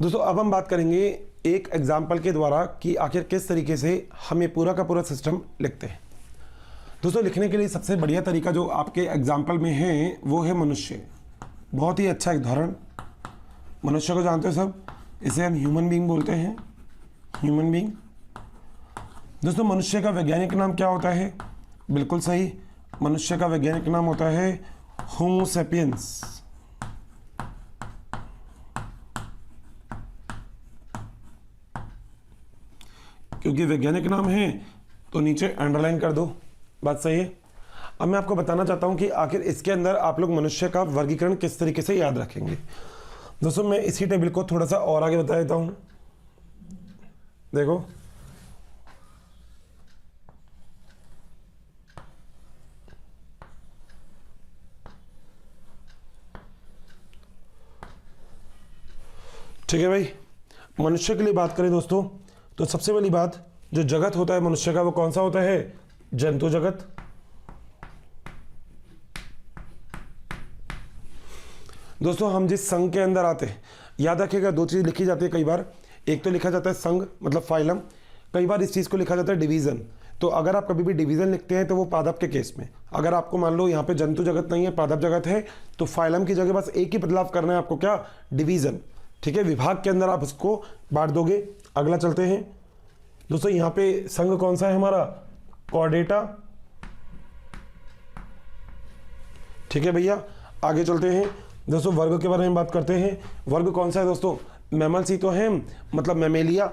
S1: दोस्तों। अब हम बात करेंगे एक एग्जाम्पल के द्वारा कि आखिर किस तरीके से हम ये पूरा का पूरा सिस्टम लिखते हैं। दोस्तों लिखने के लिए सबसे बढ़िया तरीका जो आपके एग्जाम्पल में है वो है मनुष्य। बहुत ही अच्छा उदाहरण, मनुष्य को जानते हो सब, इसे हम ह्यूमन बीइंग बोलते हैं, ह्यूमन बीइंग। दोस्तों मनुष्य का वैज्ञानिक नाम क्या होता है, बिल्कुल सही, मनुष्य का वैज्ञानिक नाम होता है होमो सैपियंस। क्योंकि वैज्ञानिक नाम है तो नीचे अंडरलाइन कर दो, बात सही है। अब मैं आपको बताना चाहता हूं कि आखिर इसके अंदर आप लोग मनुष्य का वर्गीकरण किस तरीके से याद रखेंगे। दोस्तों मैं इसी टेबल को थोड़ा सा और आगे बता देता हूं। देखो ठीक है भाई, मनुष्य के लिए बात करें दोस्तों तो सबसे पहली बात जो जगत होता है मनुष्य का वो कौन सा होता है, जंतु जगत। दोस्तों हम जिस संघ के अंदर आते हैं, याद रखिएगा दो चीज़ लिखी जाती है कई बार। एक तो लिखा जाता है संघ मतलब फाइलम, कई बार इस चीज़ को लिखा जाता है डिवीज़न। तो अगर आप कभी भी डिवीज़न लिखते हैं तो वो पादप के केस में, अगर आपको मान लो यहाँ पे जंतु जगत नहीं है पादप जगत है, तो फाइलम की जगह बस एक ही बदलाव करना है आपको, क्या, डिवीज़न। ठीक है, विभाग के अंदर आप उसको बांट दोगे। अगला चलते हैं दोस्तों, यहाँ पे संघ कौन सा है हमारा, कॉर्डेटा। ठीक है भैया, आगे चलते हैं दोस्तों, वर्ग के बारे में बात करते हैं। वर्ग कौन सा है दोस्तों, मैमल्स ही तो हैं, मतलब मैमेलिया।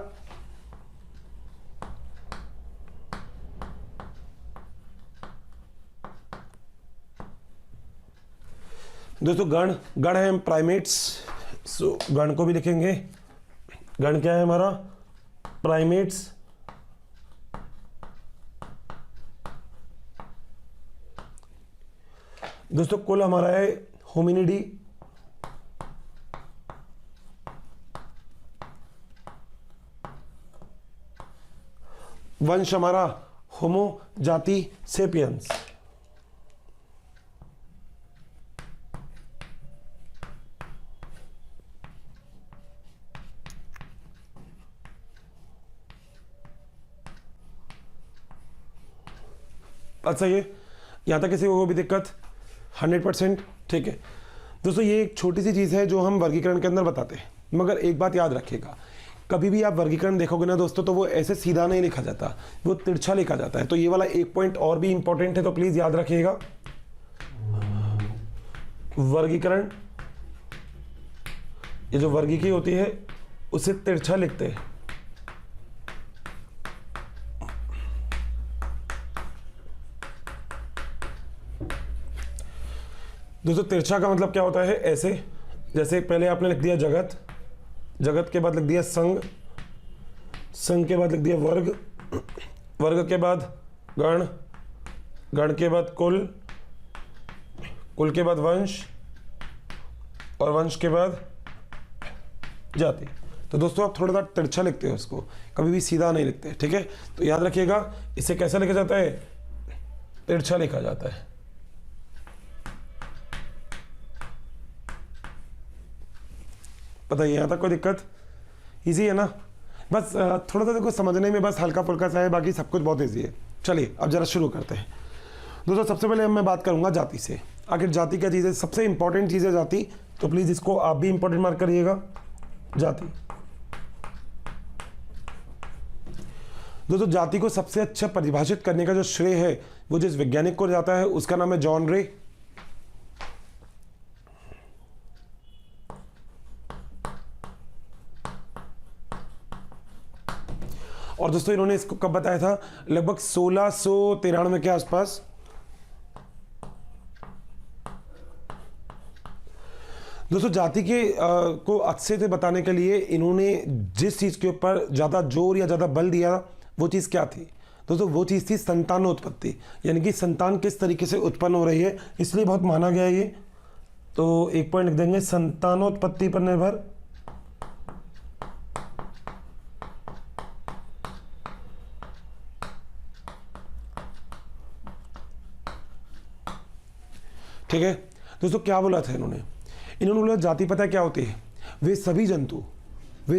S1: दोस्तों गण है प्राइमेट्स, सो गण को भी लिखेंगे। गण क्या है हमारा, प्राइमेट्स। दोस्तों कुल हमारा है होमिनिडी। वंश हमारा होमो जाति सेपियंस। अच्छा ये यहाँ तक किसी को भी दिक्कत, 100%। ठीक है दोस्तों, ये एक छोटी सी चीज़ है जो हम वर्गीकरण के अंदर बताते हैं, मगर एक बात याद रखिएगा, कभी भी आप वर्गीकरण देखोगे ना दोस्तों तो वो ऐसे सीधा नहीं लिखा जाता, वो तिरछा लिखा जाता है। तो ये वाला एक पॉइंट और भी इंपॉर्टेंट है, तो प्लीज़ याद रखिएगा। वर्गीकरण, ये जो वर्गीकी होती है उसे तिरछा लिखते हैं। दोस्तों तिरछा का मतलब क्या होता है, ऐसे जैसे पहले आपने लिख दिया जगत, जगत के बाद लिख दिया संघ, संघ के बाद लिख दिया वर्ग, वर्ग के बाद गण, गण के बाद कुल, कुल के बाद वंश और वंश के बाद जाति। तो दोस्तों आप थोड़ा सा तिरछा लिखते हो इसको, कभी भी सीधा नहीं लिखते। ठीक है, तो याद रखिएगा इसे कैसा लिखा जाता है, तिरछा लिखा जाता है। बताइए यहाँ तक कोई दिक्कत, इजी है ना। बस थोड़ा सा देखो समझने में बस हल्का फुल्का सा है, बाकी सब कुछ बहुत ईजी है। चलिए अब जरा शुरू करते हैं। दोस्तों सबसे पहले मैं बात करूंगा जाति से। आखिर जाति क्या चीज़ है? सबसे इंपॉर्टेंट चीज़ है जाति, तो प्लीज़ इसको आप भी इंपॉर्टेंट मार्क करिएगा, जाति। दोस्तों जाति को सबसे अच्छा परिभाषित करने का जो श्रेय है वो जिस वैज्ञानिक को जाता है उसका नाम है जॉन रे। और दोस्तों इन्होंने इसको कब बताया था? लगभग 1693 के आसपास। दोस्तों जाति के को अच्छे से बताने के लिए इन्होंने जिस चीज के ऊपर ज्यादा जोर या ज्यादा बल दिया वो चीज क्या थी? दोस्तों वो चीज थी संतानोत्पत्ति, यानी कि संतान किस तरीके से उत्पन्न हो रही है, इसलिए बहुत माना गया है ये। तो एक पॉइंट लिख देंगे, संतानोत्पत्ति पर निर्भर। ठीक है दोस्तों, क्या बोला था इन्होंने? इन्होंने बोला जाति पता है क्या होती है? वे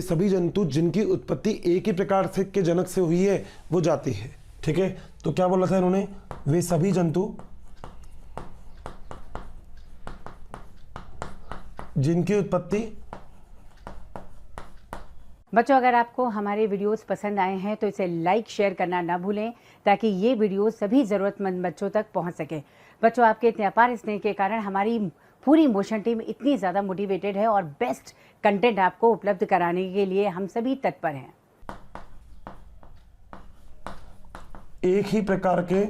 S1: सभी जंतु जिनकी उत्पत्ति एक ही प्रकार से के जनक से हुई है वो जाति है। ठीक है, तो क्या बोला था इन्होंने? वे सभी जंतु जिनकी उत्पत्ति।
S2: बच्चों अगर आपको हमारे वीडियोस पसंद आए हैं तो इसे लाइक शेयर करना ना भूलें ताकि ये वीडियो सभी ज़रूरतमंद बच्चों तक पहुंच सके। बच्चों आपके इतने अपार स्नेह के कारण हमारी पूरी मोशन टीम इतनी ज़्यादा मोटिवेटेड है और बेस्ट कंटेंट आपको उपलब्ध कराने के लिए हम सभी तत्पर हैं।
S1: एक ही प्रकार के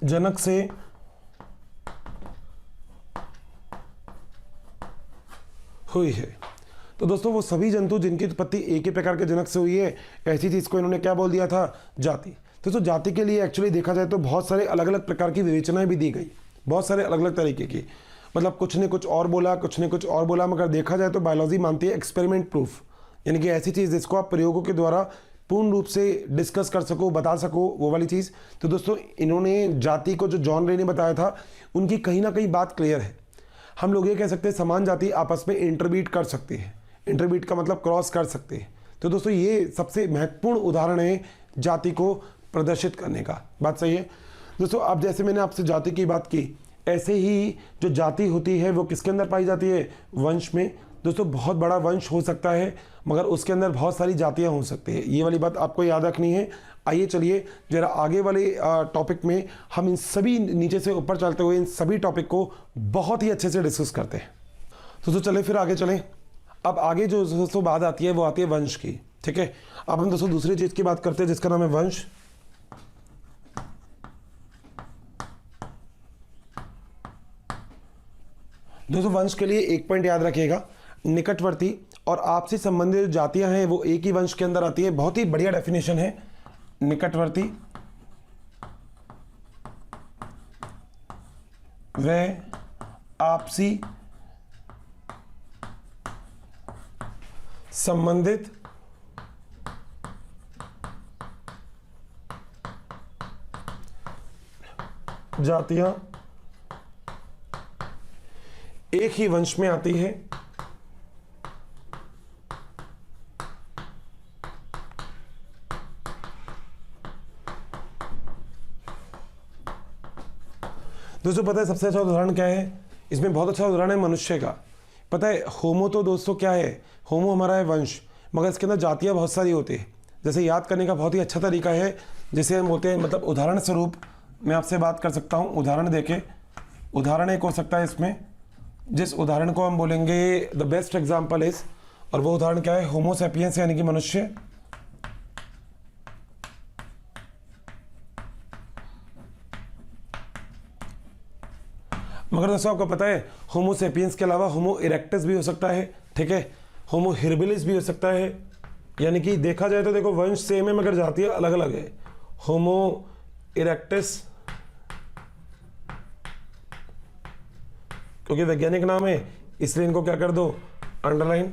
S1: जनक से हुई है। तो दोस्तों वो सभी जंतु जिनकी उत्पत्ति एक ही प्रकार के जनक से हुई है, ऐसी चीज को इन्होंने क्या बोल दिया था? जाति। दोस्तों जाति के लिए एक्चुअली देखा जाए तो बहुत सारे अलग अलग प्रकार की विवेचनाएं भी दी गई, बहुत सारे अलग अलग तरीके की। मतलब कुछ ने कुछ और बोला, कुछ ने कुछ और बोला, मगर देखा जाए तो बायोलॉजी मानती है एक्सपेरिमेंट प्रूफ, यानी कि ऐसी चीज़ जिसको आप प्रयोगों के द्वारा पूर्ण रूप से डिस्कस कर सको, बता सको, वो वाली चीज़। तो दोस्तों इन्होंने जाति को जो जॉन रे ने बताया था उनकी कहीं ना कहीं बात क्लियर है। हम लोग ये कह सकते हैं समान जाति आपस में इंटरबीट कर सकती है। इंटरबीट का मतलब क्रॉस कर सकते हैं। तो दोस्तों ये सबसे महत्वपूर्ण उदाहरण है जाति को प्रदर्शित करने का। बात सही है दोस्तों। अब जैसे मैंने आपसे जाति की बात की, ऐसे ही जो जाति होती है वो किसके अंदर पाई जाती है? वंश में। दोस्तों बहुत बड़ा वंश हो सकता है मगर उसके अंदर बहुत सारी जातियां हो सकती है, ये वाली बात आपको याद रखनी है। आइए चलिए जरा आगे वाले टॉपिक में हम इन सभी नीचे से ऊपर चलते हुए इन सभी टॉपिक को बहुत ही अच्छे से डिस्कस करते हैं। दोस्तों चले फिर आगे चलें। अब आगे जो दोस्तों बात आती है वो आती है वंश की। ठीक है, अब हम दोस्तों दूसरी चीज की बात करते हैं जिसका नाम है वंश। दोस्तों वंश के लिए एक पॉइंट याद रखिएगा, निकटवर्ती और आपसे संबंधित जो जातियां हैं वो एक ही वंश के अंदर आती है। बहुत ही बढ़िया डेफिनेशन है, निकटवर्ती व आपसी संबंधित जातियां एक ही वंश में आती है। दोस्तों पता है सबसे अच्छा उदाहरण क्या है? इसमें बहुत अच्छा उदाहरण है मनुष्य का। पता है होमो तो दोस्तों क्या है? होमो हमारा है वंश, मगर इसके अंदर जातियां बहुत सारी होती है। जैसे याद करने का बहुत ही अच्छा तरीका है, जैसे हम बोलते हैं, मतलब उदाहरण स्वरूप मैं आपसे बात कर सकता हूँ। उदाहरण देके, उदाहरण एक हो सकता है इसमें, जिस उदाहरण को हम बोलेंगे द बेस्ट एग्जाम्पल इज, और वो उदाहरण क्या है? होमो सैपियंस यानी कि मनुष्य। मगर दोस्तों आपको पता है होमो सैपियंस के अलावा होमो इरेक्टस भी हो सकता है। ठीक है, होमो हिरबिलिस भी हो सकता है। यानी कि देखा जाए तो देखो वंश सेम है मगर जातियां अलग अलग है। होमो इरेक्टस क्योंकि वैज्ञानिक नाम है इसलिए इनको क्या कर दो? अंडरलाइन।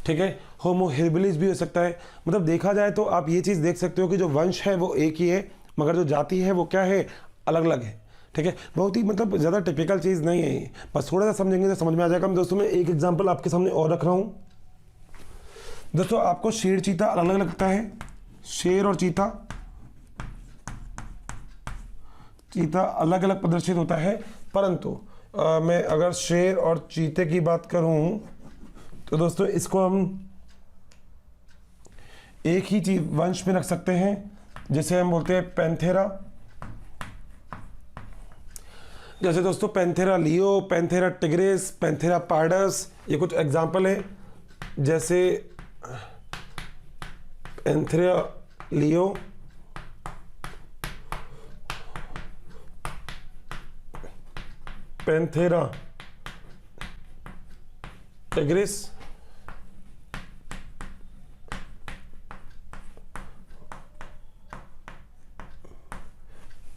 S1: ठीक है, होमो हिरबिलिस भी हो सकता है। मतलब देखा जाए तो आप ये चीज़ देख सकते हो कि जो वंश है वो एक ही है मगर जो जाति है वो क्या है? अलग अलग है। ठीक है, बहुत ही मतलब ज़्यादा टिपिकल चीज़ नहीं है ये, बस थोड़ा सा समझेंगे तो समझ में आ जाएगा। मैं दोस्तों मैं एक एग्जांपल आपके सामने और रख रहा हूँ। दोस्तों आपको शेर चीता अलग अलग लगता है, शेर और चीता अलग अलग प्रदर्शित होता है, परंतु मैं अगर शेर और चीते की बात करूं तो दोस्तों इसको हम एक ही चीज वंश में रख सकते हैं, जिसे हम बोलते हैं पैंथेरा। जैसे दोस्तों Panthera leo, Panthera tigris, Panthera pardus, ये कुछ एग्जाम्पल है। जैसे Panthera leo, Panthera tigris,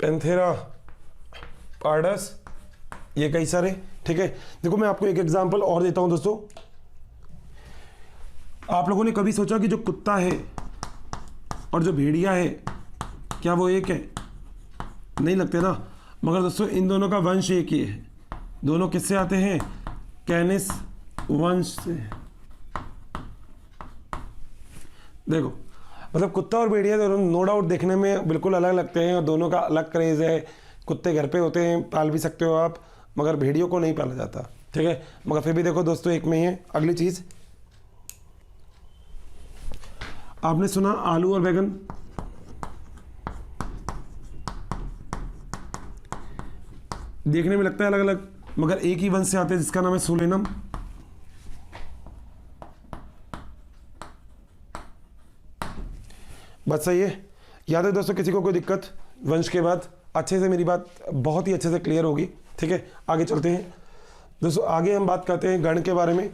S1: Panthera pardus, ये कई सारे। ठीक है, देखो मैं आपको एक एग्जांपल और देता हूं दोस्तों। आप लोगों ने कभी सोचा कि जो कुत्ता है और जो भेड़िया है क्या वो एक है? नहीं लगते ना, मगर दोस्तों इन दोनों का वंश एक ही है। दोनों किससे आते हैं? कैनिस वंश से। देखो मतलब कुत्ता और भेड़िया दोनों नो डाउट देखने में बिल्कुल अलग लगते हैं और दोनों का अलग क्रेज है। कुत्ते घर पे होते हैं, पाल भी सकते हो आप, मगर भेड़ियों को नहीं पाला जाता। ठीक है, मगर फिर भी देखो दोस्तों एक में ही है। अगली चीज आपने सुना आलू और बैगन, देखने में लगता है अलग अलग, मगर एक ही वंश से आते हैं, जिसका नाम है सोलेनम। बात सही है? याद है दोस्तों, किसी को कोई दिक्कत वंश के बाद? अच्छे से मेरी बात बहुत ही अच्छे से क्लियर होगी। ठीक है, आगे चलते हैं दोस्तों। आगे हम बात करते हैं गण के बारे में।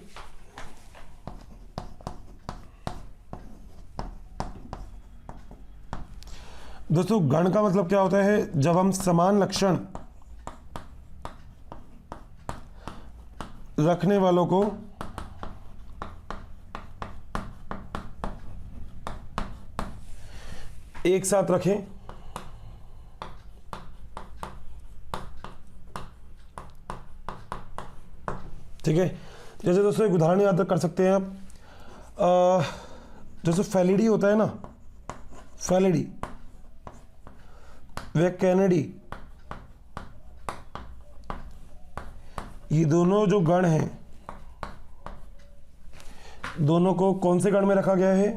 S1: दोस्तों गण का मतलब क्या होता है? जब हम समान लक्षण रखने वालों को एक साथ रखें। ठीक है, जैसे दोस्तों एक उदाहरण याद कर सकते हैं आप। जैसे फैलिडी होता है ना, फैलिडी व कैनेडी, ये दोनों जो गण हैं, दोनों को कौन से गण में रखा गया है?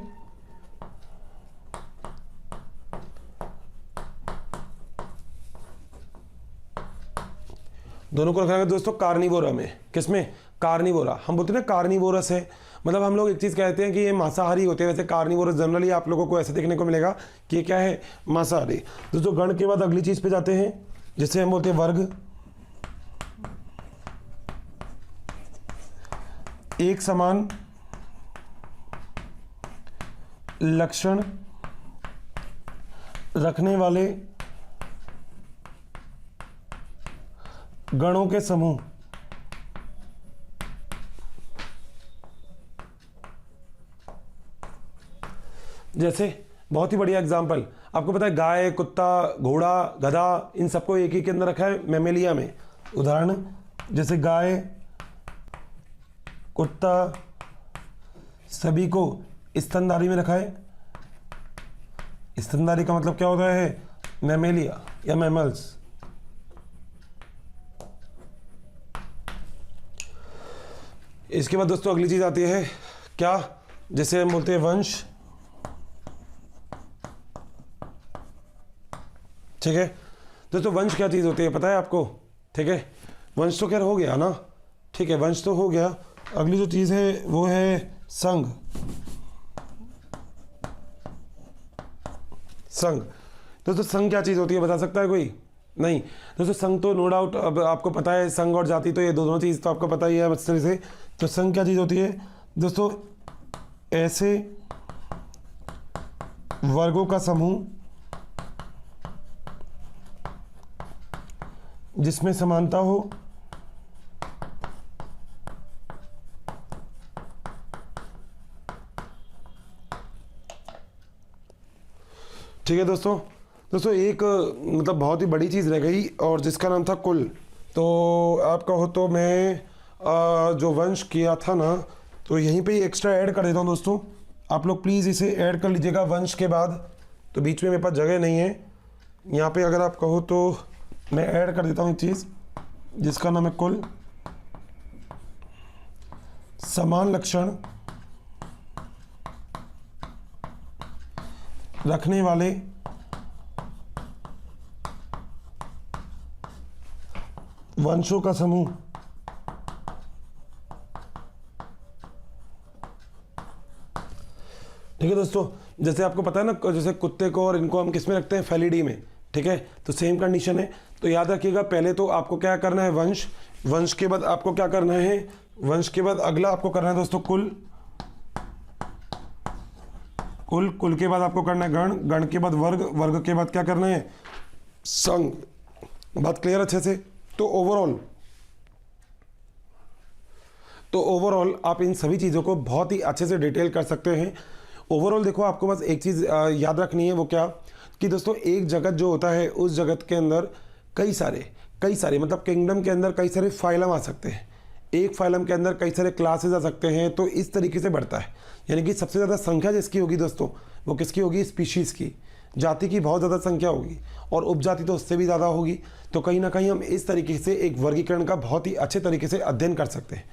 S1: दोनों को रखा गया दोस्तों कार्निवोरा में। किसमें? कार्निवोरा। हम बोलते हैं ना कार्निवोरस है, मतलब हम लोग एक चीज़ कहते हैं कि ये मांसाहारी होते हैं। वैसे कार्निवोरस जनरली आप लोगों को ऐसे देखने को मिलेगा कि ये क्या है? मांसाहारी। दोस्तों गण के बाद अगली चीज़ पे जाते हैं, जिसे हम बोलते हैं वर्ग। एक समान लक्षण रखने वाले गणों के समूह। जैसे बहुत ही बढ़िया एग्जांपल, आपको पता है गाय, कुत्ता, घोड़ा, गधा, इन सबको एक ही के अंदर रखा है मैमेलिया में। उदाहरण जैसे गाय, कुत्ता, सभी को स्तनधारी में रखा है। स्तनधारी का मतलब क्या होता है? मैमेलिया या मैमल्स। इसके बाद दोस्तों अगली चीज आती है क्या? जैसे हम बोलते हैं वंश। ठीक है दोस्तों, वंश क्या चीज होती है पता है आपको? ठीक है, वंश तो खैर हो गया ना। ठीक है, वंश तो हो गया। अगली जो चीज है वो है संघ। संघ दोस्तों, संघ क्या चीज होती है बता सकता है कोई? नहीं दोस्तों, संघ तो नो डाउट अब आपको पता है, संघ और जाति तो ये दोनों चीज़ तो आपको पता ही है अच्छे से। तो संघ क्या चीज़ होती है दोस्तों? ऐसे वर्गों का समूह जिसमें समानता हो, ठीक है दोस्तों। दोस्तों एक मतलब बहुत ही बड़ी चीज़ रह गई और जिसका नाम था कुल। तो आप कहो तो मैं जो वंश किया था ना, तो यहीं पे ही एक्स्ट्रा ऐड कर देता हूँ दोस्तों। आप लोग प्लीज़ इसे ऐड कर लीजिएगा वंश के बाद, तो बीच में मेरे पास जगह नहीं है। यहाँ पे अगर आप कहो तो मैं ऐड कर देता हूँ एक चीज़ जिसका नाम है कुल। समान लक्षण रखने वाले वंशों का समूह। ठीक है दोस्तों, जैसे आपको पता है ना, जैसे कुत्ते को और इनको हम किस में रखते हैं, फेलिडी में। ठीक है, तो सेम कंडीशन है। तो याद रखिएगा, पहले तो आपको क्या करना है, वंश। वंश के बाद आपको क्या करना है, वंश के बाद अगला आपको करना है दोस्तों कुल। कुल, कुल के बाद आपको करना है गण, गण के बाद वर्ग, वर्ग के बाद क्या करना है, संघ। बात क्लियर अच्छे से? तो ओवरऑल आप इन सभी चीज़ों को बहुत ही अच्छे से डिटेल कर सकते हैं। ओवरऑल देखो, आपको बस एक चीज़ याद रखनी है, वो क्या कि दोस्तों एक जगत जो होता है, उस जगत के अंदर कई सारे मतलब किंगडम के अंदर कई सारे फाइलम आ सकते हैं। एक फाइलम के अंदर कई सारे क्लासेस आ सकते हैं। तो इस तरीके से बढ़ता है, यानी कि सबसे ज़्यादा संख्या जिसकी होगी दोस्तों, वो किसकी होगी, स्पीशीज़ की, जाति की बहुत ज़्यादा संख्या होगी, और उपजाति तो उससे भी ज़्यादा होगी। तो कहीं ना कहीं हम इस तरीके से एक वर्गीकरण का बहुत ही अच्छे तरीके से अध्ययन कर सकते हैं।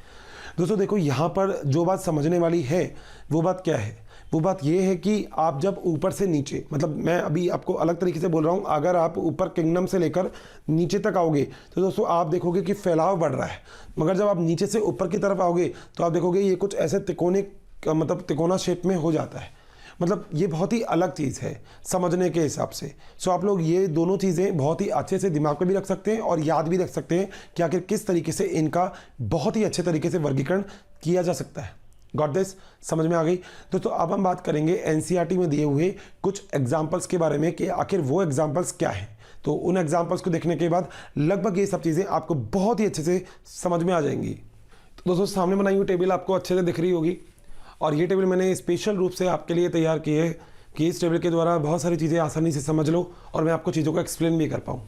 S1: दोस्तों देखो, यहाँ पर जो बात समझने वाली है वो बात क्या है, वो बात ये है कि आप जब ऊपर से नीचे, मतलब मैं अभी आपको अलग तरीके से बोल रहा हूँ, अगर आप ऊपर किंगडम से लेकर नीचे तक आओगे तो दोस्तों आप देखोगे कि फैलाव बढ़ रहा है। मगर जब आप नीचे से ऊपर की तरफ आओगे तो आप देखोगे ये कुछ ऐसे तिकोना शेप में हो जाता है। मतलब ये बहुत ही अलग चीज़ है समझने के हिसाब से। सो आप लोग ये दोनों चीज़ें बहुत ही अच्छे से दिमाग में भी रख सकते हैं और याद भी रख सकते हैं कि आखिर किस तरीके से इनका बहुत ही अच्छे तरीके से वर्गीकरण किया जा सकता है। Got this? समझ में आ गई? तो अब हम बात करेंगे एनसीईआरटी में दिए हुए कुछ एग्जाम्पल्स के बारे में कि आखिर वो एग्जाम्पल्स क्या हैं। तो उन एग्जाम्पल्स को देखने के बाद लगभग ये सब चीज़ें आपको बहुत ही अच्छे से समझ में आ जाएंगी। तो दोस्तों सामने बनाई हुई टेबल आपको अच्छे से दिख रही होगी, और ये टेबल मैंने स्पेशल रूप से आपके लिए तैयार की है कि इस टेबल के द्वारा बहुत सारी चीज़ें आसानी से समझ लो और मैं आपको चीज़ों को एक्सप्लेन भी कर पाऊँ।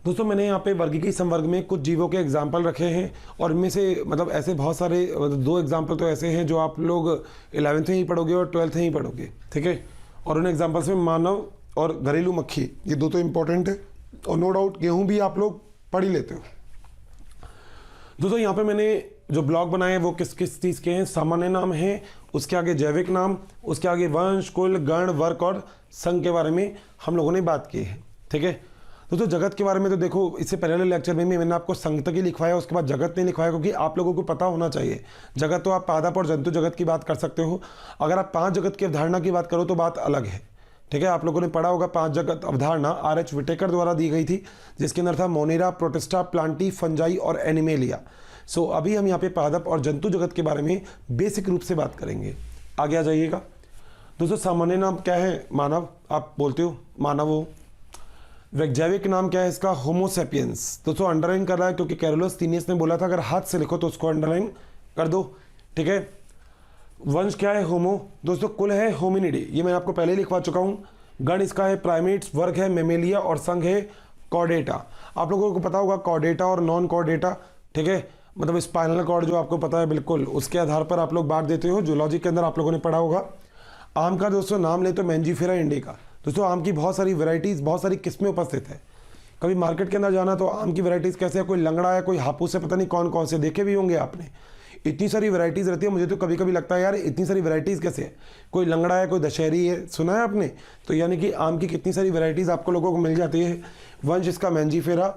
S1: दोस्तों मैंने यहाँ पे वर्गीकृत संवर्ग में कुछ जीवों के एग्जाम्पल रखे हैं, और इनमें से मतलब ऐसे बहुत सारे, दो एग्जाम्पल तो ऐसे हैं जो आप लोग 11th में ही पढ़ोगे और 12th में ही पढ़ोगे। ठीक है, और उन एग्जाम्पल्स में मानव और घरेलू मक्खी, ये दो तो इंपॉर्टेंट है, और नो डाउट गेहूँ भी आप लोग पढ़ ही लेते हो। दोस्तों यहाँ पे मैंने जो ब्लॉक बनाए हैं वो किस किस चीज़ के हैं, सामान्य नाम है, उसके आगे जैविक नाम, उसके आगे वंश, कुल, गण, वर्ग और संघ के बारे में हम लोगों ने बात की है। ठीक है दोस्तों, जगत के बारे में तो देखो, इससे पहले लेक्चर में मैंने आपको संघ तक ही लिखवाया, उसके बाद जगत नहीं लिखवाया, क्योंकि आप लोगों को पता होना चाहिए। जगत तो आप पादप और जंतु जगत की बात कर सकते हो, अगर आप 5 जगत की अवधारणा की बात करो तो बात अलग है। ठीक है, आप लोगों ने पढ़ा होगा 5 जगत अवधारणा R.H. विटेकर द्वारा दी गई थी, जिसके अंदर था मोनेरा, प्रोटिस्टा, प्लांटी, फंजाई और एनिमेलिया। सो अभी हम यहाँ पे पादप और जंतु जगत के बारे में बेसिक रूप से बात करेंगे। आगे आ जाइएगा। दोस्तों सामान्य नाम क्या है, मानव, आप बोलते हो मानव हो। वैज्ञानिक नाम क्या है इसका, होमोसेपियंस। दोस्तों अंडरलाइन कर रहा है क्योंकि कैरोलस लीनियस ने बोला था अगर हाथ से लिखो तो उसको अंडरलाइन कर दो। ठीक है, वंश क्या है, होमो। दोस्तों कुल है होमिनिडी, ये मैं आपको पहले ही लिखवा चुका हूँ। गण इसका है प्राइमेट्स, वर्ग है मेमेलिया और संघ है कॉर्डेटा। आप लोगों को पता होगा कॉर्डेटा और नॉन कॉर्डेटा। ठीक है, मतलब स्पाइनल कॉर्ड जो आपको पता है बिल्कुल, उसके आधार पर आप लोग बांट देते हो। जूलॉजी के अंदर आप लोगों ने पढ़ा होगा। आम का दोस्तों नाम ले तो मैंजीफेरा इंडिका। दोस्तों आम की बहुत सारी वैरायटीज़, बहुत सारी किस्में उपस्थित है। कभी मार्केट के अंदर जाना तो आम की वैरायटीज़ कैसे है, कोई लंगड़ा है, कोई हापूस है, पता नहीं कौन कौन से देखे भी होंगे आपने। इतनी सारी वैरायटीज़ रहती है, मुझे तो कभी कभी लगता है यार इतनी सारी वैरायटीज़ कैसे है, कोई लंगड़ा है, कोई दशहरी है, सुना है आपने। तो यानी कि आम की कितनी सारी वैरायटीज़ आपको लोगों को मिल जाती है। वंश इसका मैंजीफेरा,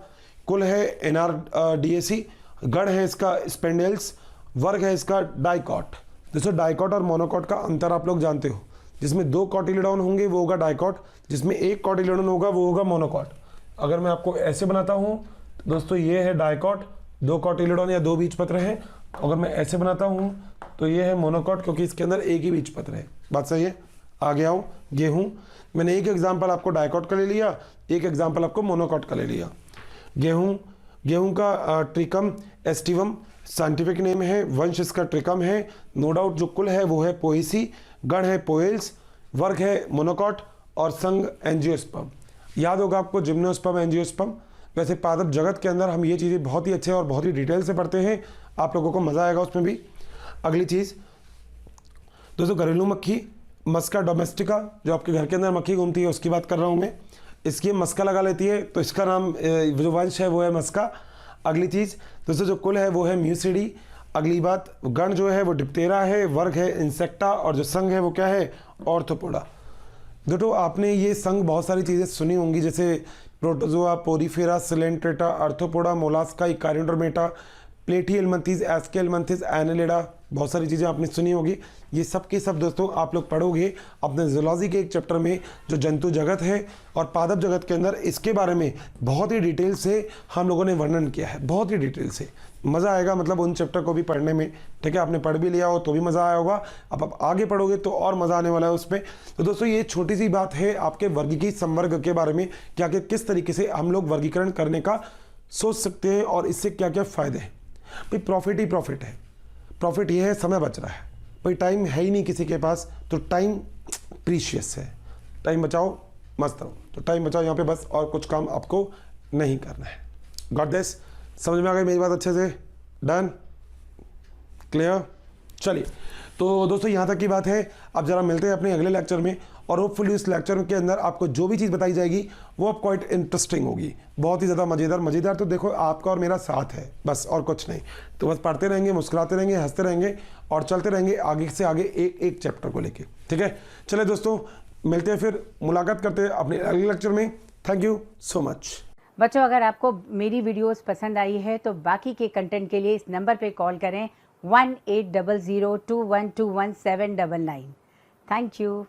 S1: कुल है NRDAC, गण है इसका स्पेंडेल्स, वर्ग है इसका डाइकॉट। दोस्तों डाइकॉट और मोनोकॉट का अंतर आप लोग जानते हो, जिसमें 2 कॉटिलिडॉन होंगे वो होगा डाइकॉट, जिसमें 1 कॉटिलिडॉन होगा वो होगा मोनोकॉट। अगर मैं आपको ऐसे बनाता हूँ तो दोस्तों ये है डाइकॉट, 2 कॉटिलिडॉन या 2 बीजपत्र हैं। अगर मैं ऐसे बनाता हूँ तो ये है मोनोकॉट, क्योंकि इसके अंदर एक ही बीजपत्र है। बात सही है? आगे आओ, गेहूँ। मैंने एक एग्जाम्पल आपको डाइकॉट का ले लिया, एक एग्जाम्पल आपको मोनोकॉट का ले लिया। गेहूँ, गेहूँ का ट्रिकम एस्टिवम साइंटिफिक नेम है, वंश इसका ट्रिकम है, नो डाउट जो कुल है वो है पोएसी, गण है पोएल्स, वर्ग है मोनोकॉट और संघ एंजियोस्पर्म। याद होगा आपको जिम्नोस्पर्म, एंजियोस्पर्म। वैसे पादप जगत के अंदर हम ये चीज़ें बहुत ही अच्छे और बहुत ही डिटेल से पढ़ते हैं, आप लोगों को मज़ा आएगा उसमें भी। अगली चीज़ दोस्तों, घरेलू मक्खी मस्का डोमेस्टिका, जो आपके घर के अंदर मक्खी घूमती है उसकी बात कर रहा हूँ मैं। इसकी मस्का लगा लेती है तो इसका नाम जो वंश है वो है मस्का। अगली चीज़ दोस्तों, जो कुल है वो है म्यूसिडी। अगली बात, गण जो है वो डिप्टेरा है, वर्ग है इंसेक्टा, और जो संघ है वो क्या है, ऑर्थोपोडा। दोस्तों आपने ये संघ बहुत सारी चीज़ें सुनी होंगी, जैसे Protozoa, Porifera, Coelenterata, Arthropoda, Mollusca, Echinodermata, Platyhelminthes, Aschelminthes, Annelida, बहुत सारी चीज़ें आपने सुनी होगी। ये सब के सब दोस्तों आप लोग पढ़ोगे अपने जूलॉजी के एक चैप्टर में, जो जंतु जगत है और पादप जगत के अंदर, इसके बारे में बहुत ही डिटेल से हम लोगों ने वर्णन किया है, बहुत ही डिटेल से। मज़ा आएगा मतलब उन चैप्टर को भी पढ़ने में, ठीक है। आपने पढ़ भी लिया हो तो भी मज़ा आया होगा, अब आप आगे पढ़ोगे तो और मज़ा आने वाला है उसमें। तो दोस्तों ये छोटी सी बात है आपके वर्गीकृत संवर्ग के बारे में, क्या कि किस तरीके से हम लोग वर्गीकरण करने का सोच सकते हैं और इससे क्या क्या फ़ायदे हैं। भाई प्रॉफिट ही प्रॉफिट है। प्रॉफिट ये है, समय बच रहा है भाई, टाइम है ही नहीं किसी के पास, तो टाइम प्रीशियस है। टाइम बचाओ, मस्त रहो। तो टाइम बचाओ यहाँ पे बस, और कुछ काम आपको नहीं करना है। Got this? समझ में आ गई मेरी बात अच्छे से? डन? क्लियर? चलिए, तो दोस्तों यहाँ तक की बात है। अब जरा मिलते हैं अपने अगले लेक्चर में, और होपफुली उस लेक्चर के अंदर आपको जो भी चीज़ बताई जाएगी वो अब क्वाइट इंटरेस्टिंग होगी, बहुत ही ज़्यादा मज़ेदार। मज़ेदार तो देखो आपका और मेरा साथ है बस, और कुछ नहीं। तो बस पढ़ते रहेंगे, मुस्कुराते रहेंगे, हंसते रहेंगे और चलते रहेंगे आगे से आगे एक एक चैप्टर को लेके, ठीक है। चले दोस्तों, मिलते हैं फिर, मुलाकात करते हैं अपने अगले लेक्चर में। Thank you so much.
S2: बच्चों अगर आपको मेरी वीडियोस पसंद आई है तो बाकी के कंटेंट के लिए इस नंबर पे कॉल करें 180021217999। Thank you.